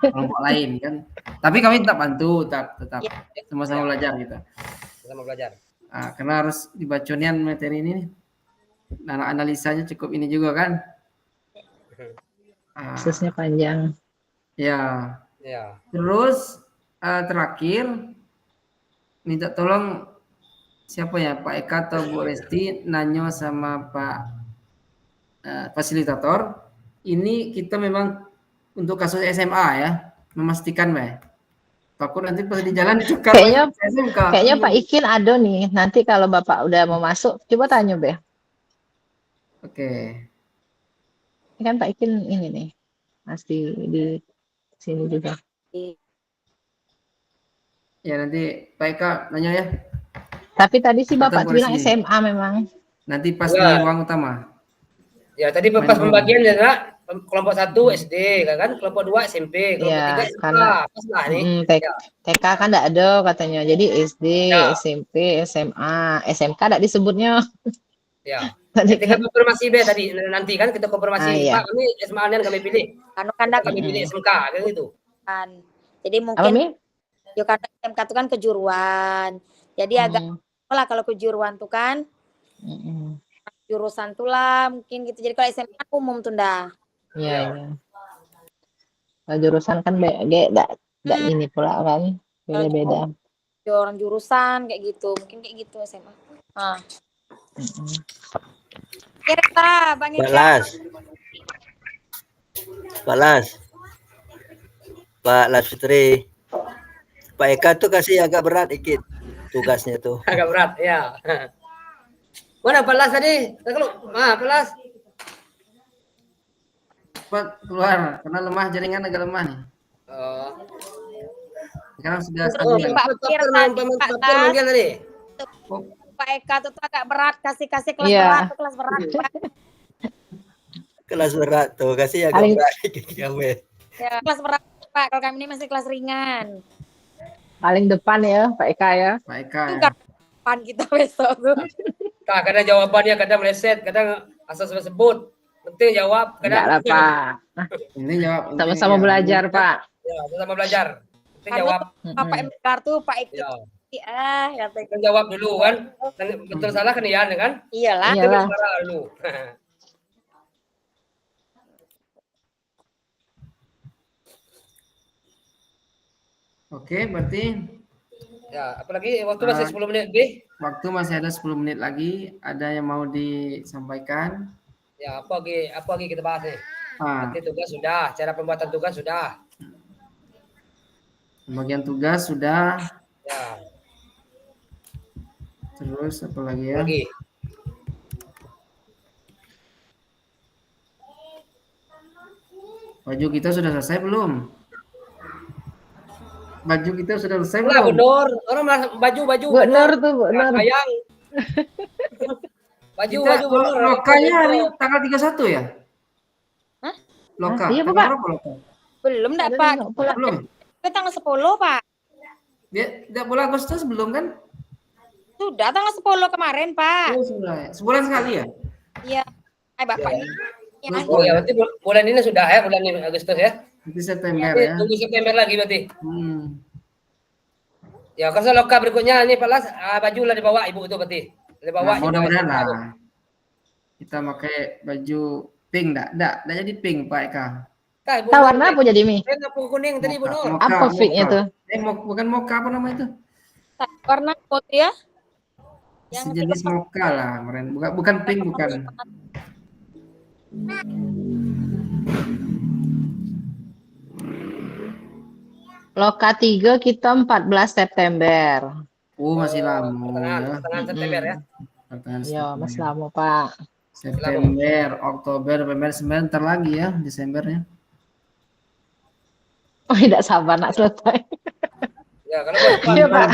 kelompok lain kan. Tapi kami tetap bantu, tetap sama-sama belajar kita. Sama belajar. Karena harus dibaconian materi ini. Nah, analisanya cukup ini juga kan. Khususnya panjang. Ya. Ya. Terus terakhir minta tolong siapa ya, Pak Eka atau Bu Resti nanyo sama Pak fasilitator. Ini kita memang untuk kasus SMA ya, memastikan Mbak. Takut nanti pas di jalan dicekal. Kayaknya Pak Ikin ada nih. Nanti kalau Bapak udah mau masuk, coba tanya Be. Oke. Ini kan Pak Ikin ini nih, masih di sini juga. Ya nanti Pak Eka nanya ya. Tapi tadi sih Bapak Atau bilang polisi. SMA memang. Nanti pas Ya. di ruang utama. Ya, tadi pas pembagian ya, Nak. Kelompok 1 SD, kan? Kelompok 2 SMP, kelompok Ya, 3 SMA. karena Pas lah nih. Ya. TK kan enggak ada katanya. Jadi SD, Ya. SMP, SMA, SMK enggak disebutnya. Ya. Tadi Kita kan. konfirmasi be tadi, nanti kan kita konfirmasi, Iya. Pak, kami SMA-nya kami pilih. Anu kan Kami pilih SMK, kan gitu. kan. Jadi Apa mungkin Mi? yo karena SMK itu kan kejuruan. Jadi agak lah kalau kejuruan tuh kan jurusan tuh lah mungkin gitu. Jadi kalau SMK kan umum tuh dah. Iya, iya. Kalau jurusan kan enggak ini pula kan. Beda-beda. Orang jurusan kayak gitu. Mungkin kayak gitu SMA. Ah. Kira Bang Pak Eka. Las. Pak Las. Pak Las Fitri. Pak Eka tuh kasih agak berat dikit tugasnya tuh. Agak berat, ya. Mana Pak Las tadi? Kalau Pak Las. Cepat keluar karena lemah, jaringan agak lemah nih. Oh. Sekarang sudah Oh, stabil. Pak Fir tadi, Pak Las. Manggil tadi. Pak Eka tuh agak berat, kasih kelas Iya. berat, tuh kelas berat. Pak. Kelas berat tuh kasih agak Paling- berat dikit kamu. Ya, kelas berat Pak. Kalau kami ini masih kelas ringan. Paling depan ya Pak Eka ya. Pak Eka. Itu Ya. kan depan kita besok tuh. Nah, kadang jawabannya kadang meleset, kadang asal sebut. Penting jawab, Enggak lah Pak. Ini jawab. ini Sama-sama ya. belajar Pak. Ya, sama belajar. Penting Karena jawab. Bapak Emkar tuh Pak Eki. Ya. Ya, Penting jawab dulu kan. Betul salah kan Ian kan? iyalah. Iya. Iyalah. Kita bicara dulu. Oke, berarti Ya, apalagi waktu masih 10 menit lebih. waktu masih ada 10 menit lagi. Ada yang mau disampaikan? Ya, apa lagi kita bahas nih? Ah, Nanti tugas sudah, cara pembuatan tugas sudah. pembagian tugas sudah. Ya, Terus apa lagi ya? lagi. Baju kita sudah selesai belum? Baju kita sudah selesai Lah, belum? benar. Orang baju. Benar tuh, benar. Sayang. Baju Kita benar. lokanya hari tanggal 31 ya? Hah? Loka. Iya, Tanggal Pak. berapa loka? Belum enggak Ada Pak. nengok pula. Belum. Kita tanggal 10 Pak. Dia tidak bulan Agustus belum kan? Sudah tanggal 10 kemarin Pak. Oh, sudah. Sebulan sekali ya? Iya. Bapak Ya. ini. Ya, Lupa. Oh ya, berarti bulan ini sudah ya, bulan ini Agustus ya. Nanti September Nanti ya. tunggu September lagi berarti. Ya, kalau loka berikutnya ini Pak Las, baju lah dibawa Ibu itu berarti. Dibawa. Nah, mudah-mudahan lah. Kita pakai baju pink enggak jadi pink Pak Eka. Tahu warna apa jadi Mi? Kuning tadi Ibu Nur. Apa fitnya tuh? Bukan mocha apa namanya itu? warna putih ya. Yang Sejenis mocha lah, kemarin. Bukan pink bukan. Loka 3 kita 14 September. Oh, masih lama Pertengahan September ya. Pertengahan Ya, September. masih lama Pak. September, Oktober, November, sebentar lagi ya Desembernya. Oh, tidak sabar nak selesai. Ya, kalau Iya, Pak.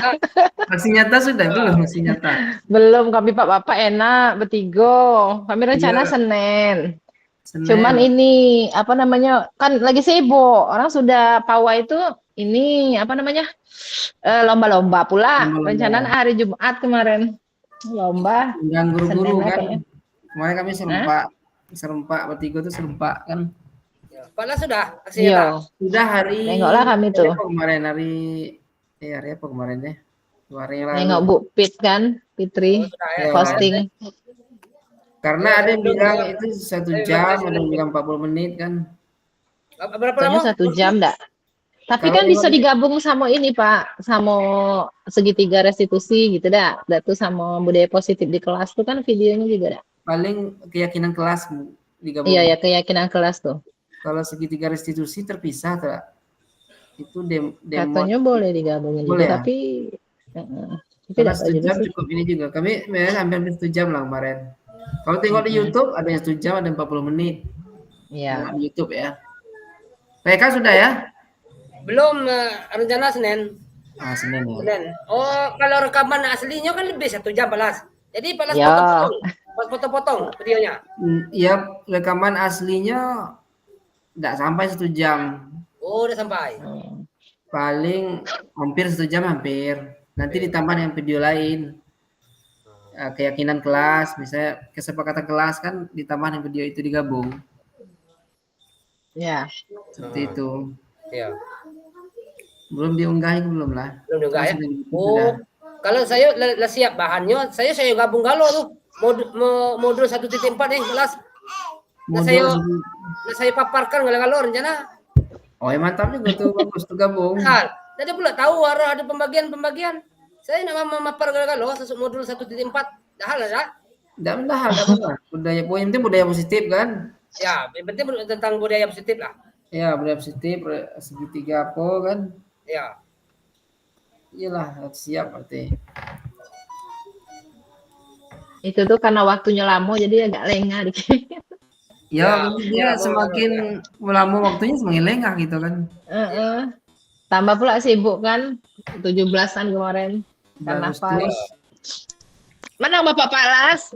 Vaksin nyata sudah belum vaksin nyata? Belum, kami Pak Bapak enak bertiga. Kami rencana Iya. Senin. Senin. Cuman ini apa namanya? Kan lagi sibuk. Orang sudah pawai itu ini apa namanya? Lomba-lomba pula. Lomba-lomba. Rencanaan hari Jumat kemarin. Lomba. Yang guru-guru Senin kan. kayaknya. Kemarin kami serempak bertiga tuh serempak kan. ya, Pak Las sudah vaksin nyata. Iya. Sudah hari Nengoklah kami tuh. apa kemarin hari apa kemarin ya? 2 hari yang lalu. Nengok Bu Pit kan, Fitri Sudah ya. posting. Karena ada yang bilang itu 1 jam, ada yang bilang 40 menit kan. Berapa Katanya lama? 1 jam enggak? Tapi Kalau kan bisa memang- digabung sama ini Pak, sama segitiga restitusi gitu dah. Dah tuh sama budaya positif di kelas tuh kan videonya juga dah. paling keyakinan kelas Bu, digabung. Iya ya, keyakinan kelas tuh. Kalau segitiga restitusi terpisah tak? Itu demo Katanya boleh digabungin Boleh juga, ya? tapi tapi karena tidak tahu 1 juga jam sih. cukup ini juga. Kami hampir 1 jam lah kemarin. Kalau tengok di YouTube ada yang 1 jam, ada yang 40 menit. Iya. Tengok di YouTube ya. PK sudah ya? Belum, rencana Senin. Senin ya. Senin. Oh, kalau rekaman aslinya kan lebih 1 jam Palas. Jadi Palas Ya. potong-potong videonya. Ya, rekaman aslinya enggak sampai 1 jam. Oh, udah sampai. Paling hampir 1 jam hampir. Nanti ditambah dengan video lain. Keyakinan kelas, misalnya kesepakatan kelas kan ditambah dengan video itu digabung. Ya. Seperti itu. Iya. Belum diunggah itu belum lah. Belum juga ya. Sudah di- Oh, sudah. kalau saya lah siap bahannya, saya gabung galo tuh. Modul 1.4 nih kelas. Nah, saya paparkan galo rencana. Oh ya mantap juga tuh, bagus tuh gabung. Hal. Jadi pula tahu ada pembagian. Saya nak memapar galo modul 1.4. Dah hal dah. Enggak apa. Budaya yang penting budaya positif kan? Ya, yang penting tentang budaya positif lah. Ya, budaya positif, segitiga apa kan? Ya. Iyalah, siap berarti. Itu tuh karena waktunya lama jadi agak lengah dikit. Ya, Ya, dia semakin lama waktunya semakin lengah gitu kan. Tambah pula sibuk kan 17-an kemarin. Bagus Karnaval. terus. Menang Bapak Palas.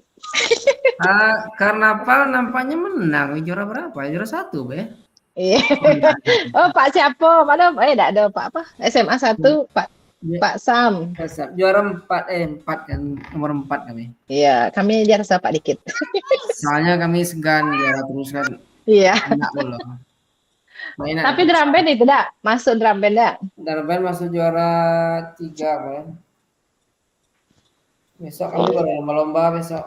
Karnaval nampaknya menang. Juara berapa? Juara 1, Be. Iya. Oh, Pak siapa? Mana? Enggak ada Pak apa? SMA 1, Pak Sam. Juara 4 kan, nomor 4 kami. Iya, kami di atas Pak dikit. Soalnya kami segan juara terus kan. Iya. Enak dulu. Mainan. Tapi drum band itu enggak? Masuk drum band enggak? Drum band masuk juara 3 kan. Besok kami baru lomba-lomba besok.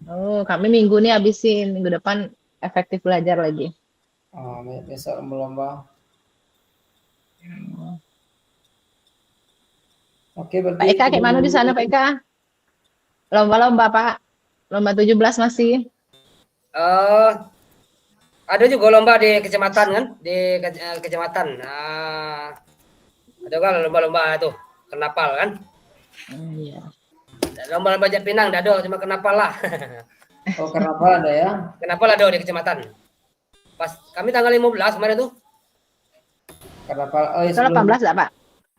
Oh, kami minggu ini habisin. Minggu depan efektif belajar lagi. Oh, besok lomba-lomba. Oke, berarti Pak Eka kayak mana di sana Pak Eka? Lomba-lomba Pak. Lomba 17 masih. Ada juga lomba di kecamatan kan, di kecamatan. Ada kan lomba-lomba tuh, karnaval kan. Iya. Lomba-lomba Jat Pinang ada, cuma karnaval lah. Oh, karnaval ada ya? Karnaval ada di kecamatan. Pas kami tanggal 15 kemarin tuh. Karnaval. Oh, Itu 18 enggak Pak?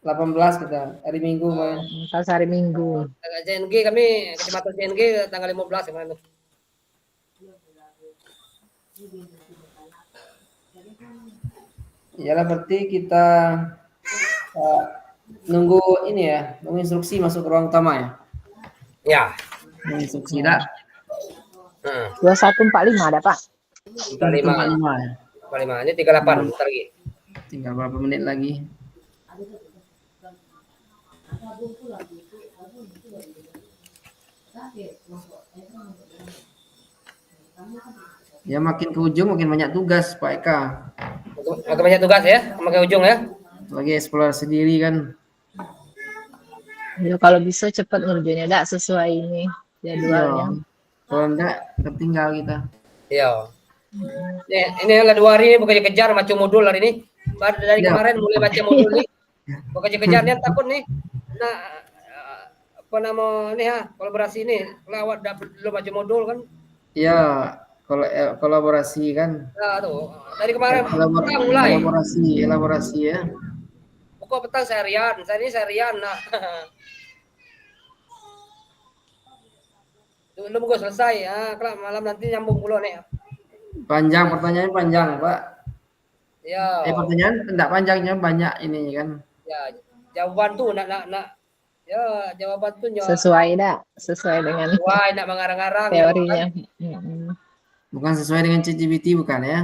18 kita hari Minggu main. Pas hari Minggu. JNG kami, kecamatan JNG tanggal 15 kemarin tuh. Iyalah berarti kita nunggu ini ya, nunggu instruksi masuk ke ruang utama ya. Ya. Nunggu instruksi dah. 2145 ada Pak. 45. 45 ya. 45. Ini 38 bentar lagi. Tinggal berapa menit lagi? Ya makin ke ujung makin banyak tugas Pak Eka. Makin banyak tugas ya, makin ujung ya. Lagi eksplorasi diri kan. Ya, kalau bisa cepat ngerjainnya enggak sesuai ini jadwalnya. Kalau enggak tertinggal kita. Iya. Ini lah 2 hari ini bukannya kejar macam modul hari ini. Dari kemarin mulai baca modul nih. Bukannya kejarnya takut nih. Nah, apa nama nih ya, kolaborasi ini. Lawat belum baca modul kan. Iya, kolaborasi kan. Nah, tuh. Dari kemarin mulai. Elaborasi ya. Pokok petang seharian, seharian. Nah. Belum gue selesai. Kelak malam nanti nyambung pula nih. Panjang pertanyaannya panjang, Pak. Ya. Pertanyaan enggak panjangnya banyak ini kan. Ya, jawaban tuh nak. Ya, jawaban tuh Sesuai dengan nak mengarang-arang teorinya. Bukan sesuai dengan ChatGPT bukan ya?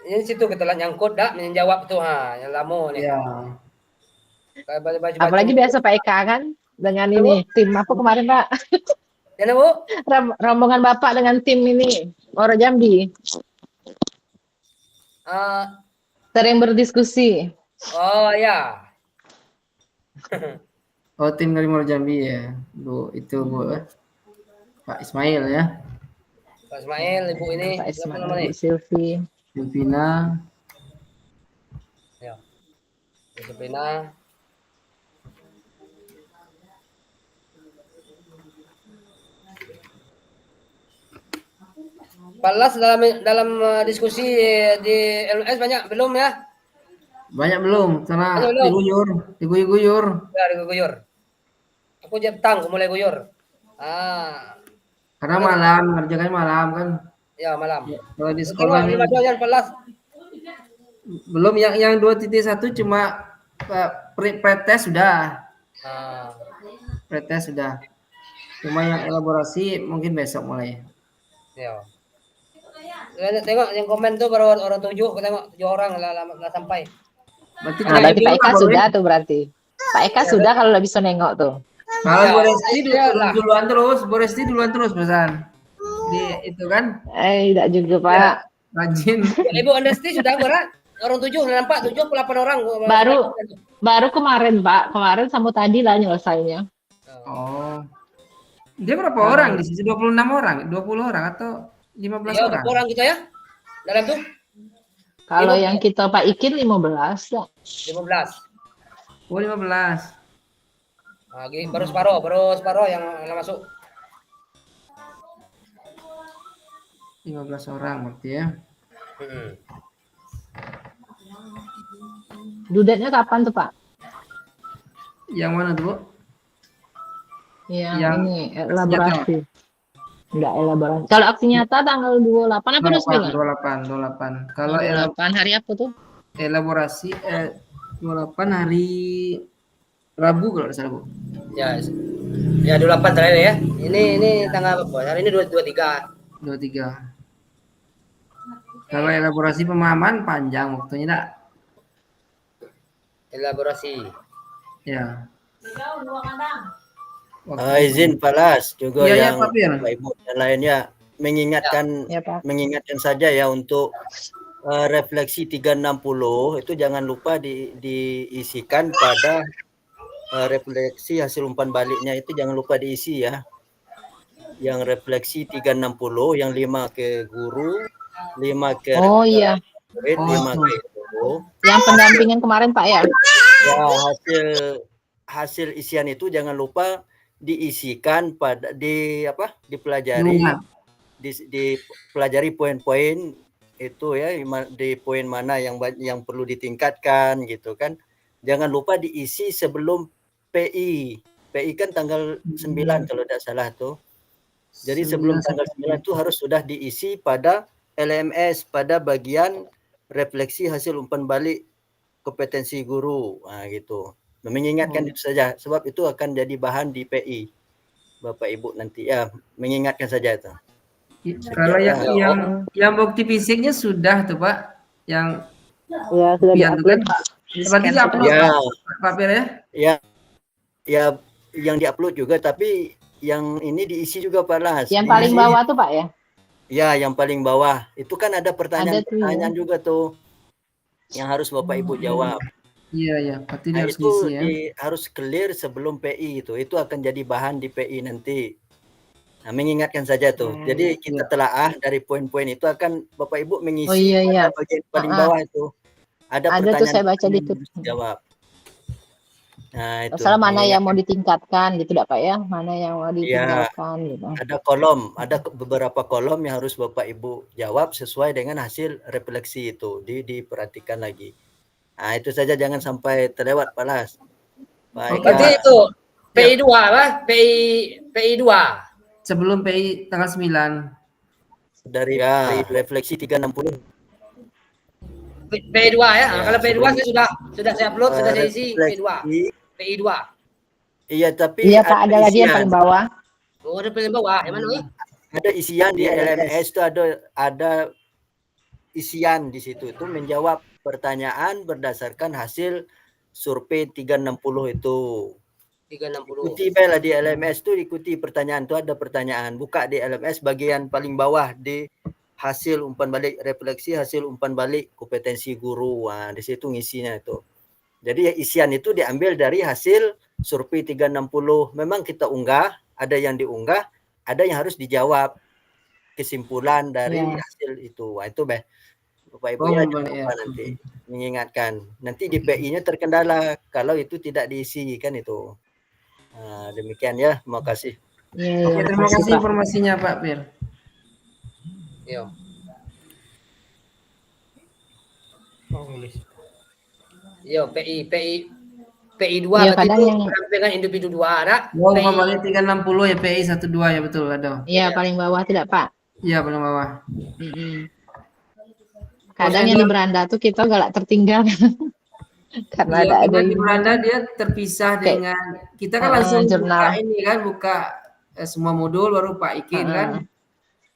Ini situ kita lah nyangkut dak menjawab tuh yang lama nih. Iya. Apalagi biasa Pak Eka kan dengan ini tim apa kemarin Pak? Ya, Bu? Rombongan Bapak dengan tim ini, Oro Jambi, Eh, sering berdiskusi. oh ya. Oh, tim dari Muara Jambi ya. Bu, itu Bu. Pak Ismail ya. Pak Ismail, Ibu ini Pak siapa Ismail, namanya? Bu Silvi. Silvina. Ya. Bu Sabrina. Pak Las dalam diskusi di LMS banyak belum ya? Banyak belum? Karena Banyak belum? diguyur. Ya, guyur. Aku jam petang, aku mulai guyur. Ah, Karena malam, ngerjakan malam kan. ya malam. Ya, kalau di Tengok sekolah belum ada yang Pak Las. belum yang 2.1 cuma pretest sudah. Ah, Pretest sudah. Cuma yang elaborasi mungkin besok mulai. ya. Tengok yang komen tuh baru orang 7, aku tengok 7 orang lah sampai. Berarti Nah, berarti Pak Eka boleh. sudah tuh berarti. Pak Eka sudah kalau udah bisa nengok tuh. Kalau Ya, Bu Resti ya lah. duluan terus pesan. Itu kan Tidak juga Pak. rajin. Ibu Andesti sudah berat. Orang 7 nampak 7 ke 8 orang. Baru kemarin Pak, kemarin sama tadi lah nyelesainnya. Oh. Dia berapa orang di sini? 26 orang, 20 orang atau 15 Ya, orang? berapa orang kita ya? Dalam tuh Kalau yang kita Pak Ikin 15 ya. 15. Oh, 15. Lagi baru separuh yang masuk. 15 orang berarti ya. Dudetnya kapan tuh Pak? Yang mana tuh, Bu? Yang Yang ini elaborasi. Enggak elaborasi. Kalau aksi nyata tanggal 28 apa 29? 28. Kalau 28 hari apa tuh? elaborasi 28 hari Rabu kalau tidak salah, Bu. Ya. Ya 28 terakhir ya. Ini tanggal apa? Hari ini 23. 23. Kalau elaborasi pemahaman panjang waktunya enggak? Elaborasi. Ya. Izin Pak Las juga Iya, yang Pak Fir. Bapak Ibu dan lainnya mengingatkan Ya, Pak. mengingatkan saja ya untuk refleksi 360 itu jangan lupa diisikan pada refleksi hasil umpan baliknya itu jangan lupa diisi ya. Yang refleksi 360 yang 5 ke guru, 5 ke Oh iya, murid, 5 ke guru. yang pendampingan kemarin Pak ya. Ya, hasil isian itu jangan lupa diisikan pada dipelajari dipelajari poin-poin itu ya, di poin mana yang perlu ditingkatkan gitu kan. Jangan lupa diisi sebelum PI. PI kan tanggal 9 kalau tidak salah tuh. Jadi sebelum tanggal 9 itu harus sudah diisi pada LMS pada bagian refleksi hasil umpan balik kompetensi guru. Nah, gitu. Mengingatkan itu saja sebab itu akan jadi bahan di PI. Bapak Ibu nanti ya mengingatkan saja itu. Kalau yang bukti fisiknya sudah tuh Pak, yang Ya sudah diupload Pak. berarti diupload Ya. Pak Fir ya? Ya yang diupload juga tapi yang ini diisi juga Pak Las. Yang paling bawah tuh Pak ya. Ya, yang paling bawah. Itu kan ada pertanyaan-pertanyaan Ada juga tuh yang harus Bapak Ibu jawab. Iya, berarti Nah, harus itu diisi ya. harus clear sebelum PI itu. Itu akan jadi bahan di PI nanti. Nah, mengingatkan saja tuh. Jadi kita telaah dari poin-poin itu akan Bapak Ibu mengisi Oh, iya. pada bagian paling bawah itu. Ada pertanyaan tuh saya baca di yang harus dijawab. Nah, itu. Masalah mana yang mau ditingkatkan gitu Pak ya, mana yang mau ditingkatkan gitu. Ada beberapa kolom yang harus Bapak Ibu jawab sesuai dengan hasil refleksi itu. Diperhatikan lagi. Nah, itu saja jangan sampai terlewat Pak Las. Baik. Berarti itu PI 2 apa? PI 2. Sebelum PI tanggal 9. Dari refleksi 360. PI 2 ya. Nah, kalau PI 2 saya sudah saya upload, sudah saya isi PI 2. PI 2. Iya, tapi Iya Pak, ada lagi yang paling bawah. Oh, ada paling bawah. Yang mana nih? Ada isian di LMS itu ada isian di situ itu menjawab pertanyaan berdasarkan hasil survei 360 itu. 360. Ikuti baiklah di LMS tuh, ikuti pertanyaan tuh, ada pertanyaan. Buka di LMS bagian paling bawah di hasil umpan balik, refleksi hasil umpan balik kompetensi guru. Wah, di situ ngisinya itu. Jadi isian itu diambil dari hasil survei 360. Memang kita unggah, ada yang diunggah, ada yang harus dijawab kesimpulan dari Ya. hasil itu. Wah, itu Bapak Ibu Oh, ya, membalik, jangan lupa ya. nanti mengingatkan. Nanti di PI-nya terkendala kalau itu tidak diisi kan itu. Nah, demikian ya, terima kasih. Iya, Oke, iya, terima kasih Pak. informasinya Pak Pir. Yo. Yo, PI 2 Iya, berarti kadang itu yang pendampingan individu 2 ada. Oh, PI kembali 360 ya, PI 12 ya, betul ada. iya paling bawah tidak, Pak? Iya, paling bawah. Mm-mm. Kadang yang di beranda tuh kita galak tertinggal karena Iya, ada karena di ini. Belanda dia terpisah Kayak, dengan kita kan langsung jurnal. buka ini kan, buka semua modul baru Pak Ikin kan.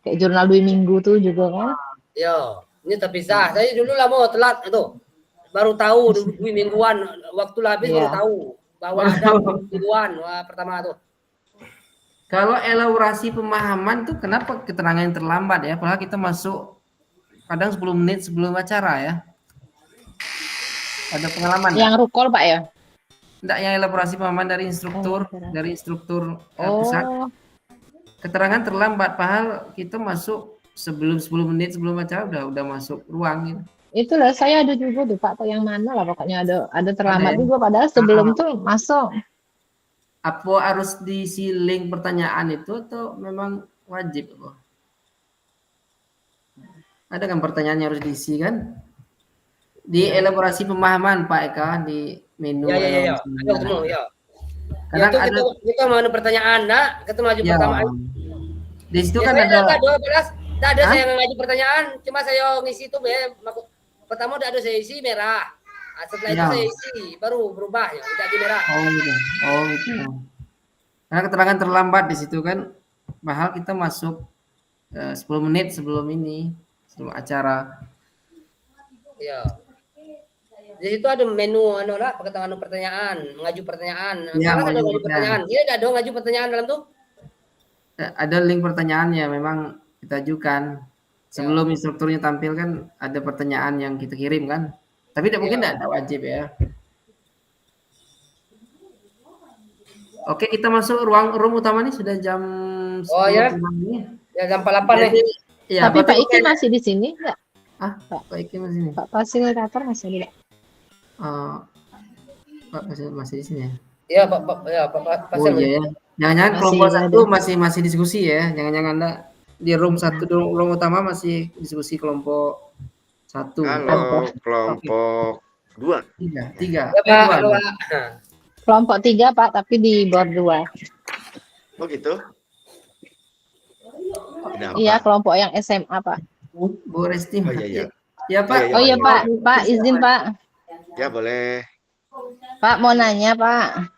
Kayak jurnal 2 minggu tuh juga kan. Yo, ini terpisah. Saya dulu lah mau telat itu. Baru tahu 2 mingguan waktu habis baru Iya. tahu bahwa ada 2 mingguan wah, pertama tuh. Kalau elaborasi pemahaman tuh kenapa keterangan yang terlambat ya? Padahal kita masuk kadang 10 menit sebelum acara ya. Ada pengalaman Yang rukol, Pak ya? enggak yang elaborasi pemahaman dari instruktur pusat? Oh, Keterangan terlambat padahal kita masuk sebelum 10 menit sebelum acara udah masuk ruang gitu. itulah saya ada juga tuh, Pak. Yang mana lah pokoknya ada terlambat Ada ya? juga padahal sebelum tuh masuk. Apa harus diisi link pertanyaan itu atau memang wajib? Ada kan pertanyaan yang harus diisi kan? Di elaborasi pemahaman Pak Eka di menu. Ya. elaborasi Ada pemahaman. ketemu ya. Kadang Itu ada kita mau pertanyaan nak, kita maju ya, pertama. di situ Ya, kan saya ada 12, tak ada Hah? saya ngaju pertanyaan, cuma saya ngisi itu pertama udah ada saya isi merah. Nah, setelah itu Ya. saya isi baru berubah ya, udah di merah. Oh gitu. Karena keterangan terlambat di situ kan, padahal kita masuk 10 menit sebelum ini, sebelum acara. Ya. Di situ ada menu lah pertanyaan, mengaju pertanyaan. Ya, Sekarang ada mengaju ngaju pertanyaan. Dia ada dong ngaju pertanyaan dalam tuh. Ada link pertanyaannya memang kita ajukan. Sebelum instrukturnya tampil kan ada pertanyaan yang kita kirim kan. Tapi mungkin tidak ada wajib ya. Oke, kita masuk room utama nih sudah jam 10 Oh ya. ini. Ya jam 48 nih. Ya, Tapi Pak Iki masih di sini enggak? Pak Iki masih nih. Pak fasilitator masih di. Pak masih di sini ya. Iya, Pak Oh iya ya. Jangan-jangan Masih kelompok ada. satu masih diskusi ya. Jangan-jangan Anda di room satu room utama masih diskusi kelompok satu. Kalau kelompok 2. Tiga. Ya, Pak. Halo, Pak. Kelompok 3, Pak, tapi di board 2. Oh gitu. Kenapa? Iya, kelompok yang SMA, Pak. Bu Resti. Oh iya. Ya Pak. Oh iya, Pak. Pak, izin, Pak. Ya boleh. Pak mau nanya, Pak.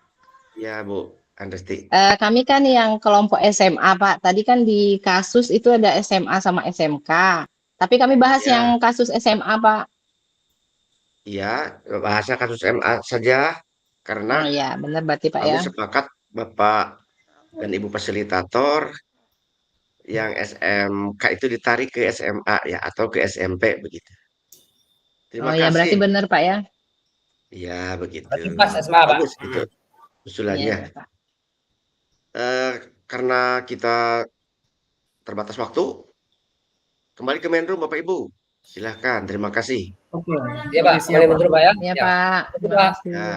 Ya Bu Andesti. Kami kan yang kelompok SMA, Pak. Tadi kan di kasus itu ada SMA sama SMK. Tapi kami bahas Ya. yang kasus SMA, Pak. Iya, bahasa kasus MA saja karena Oh iya, benar berarti, Pak kami ya. sepakat Bapak dan Ibu fasilitator yang SMK itu ditarik ke SMA ya atau ke SMP begitu. Terima Oh iya, kasih. berarti benar, Pak ya. Iya begitu. Pas SMA, Pak. Bagus itu usulannya. Iya, Pak. Karena kita terbatas waktu, kembali ke main room Bapak Ibu. Silahkan, terima kasih. Oke. Iya, Pak. Boleh betul, Pak ya. Iya, Pak. Terima kasih. Ya.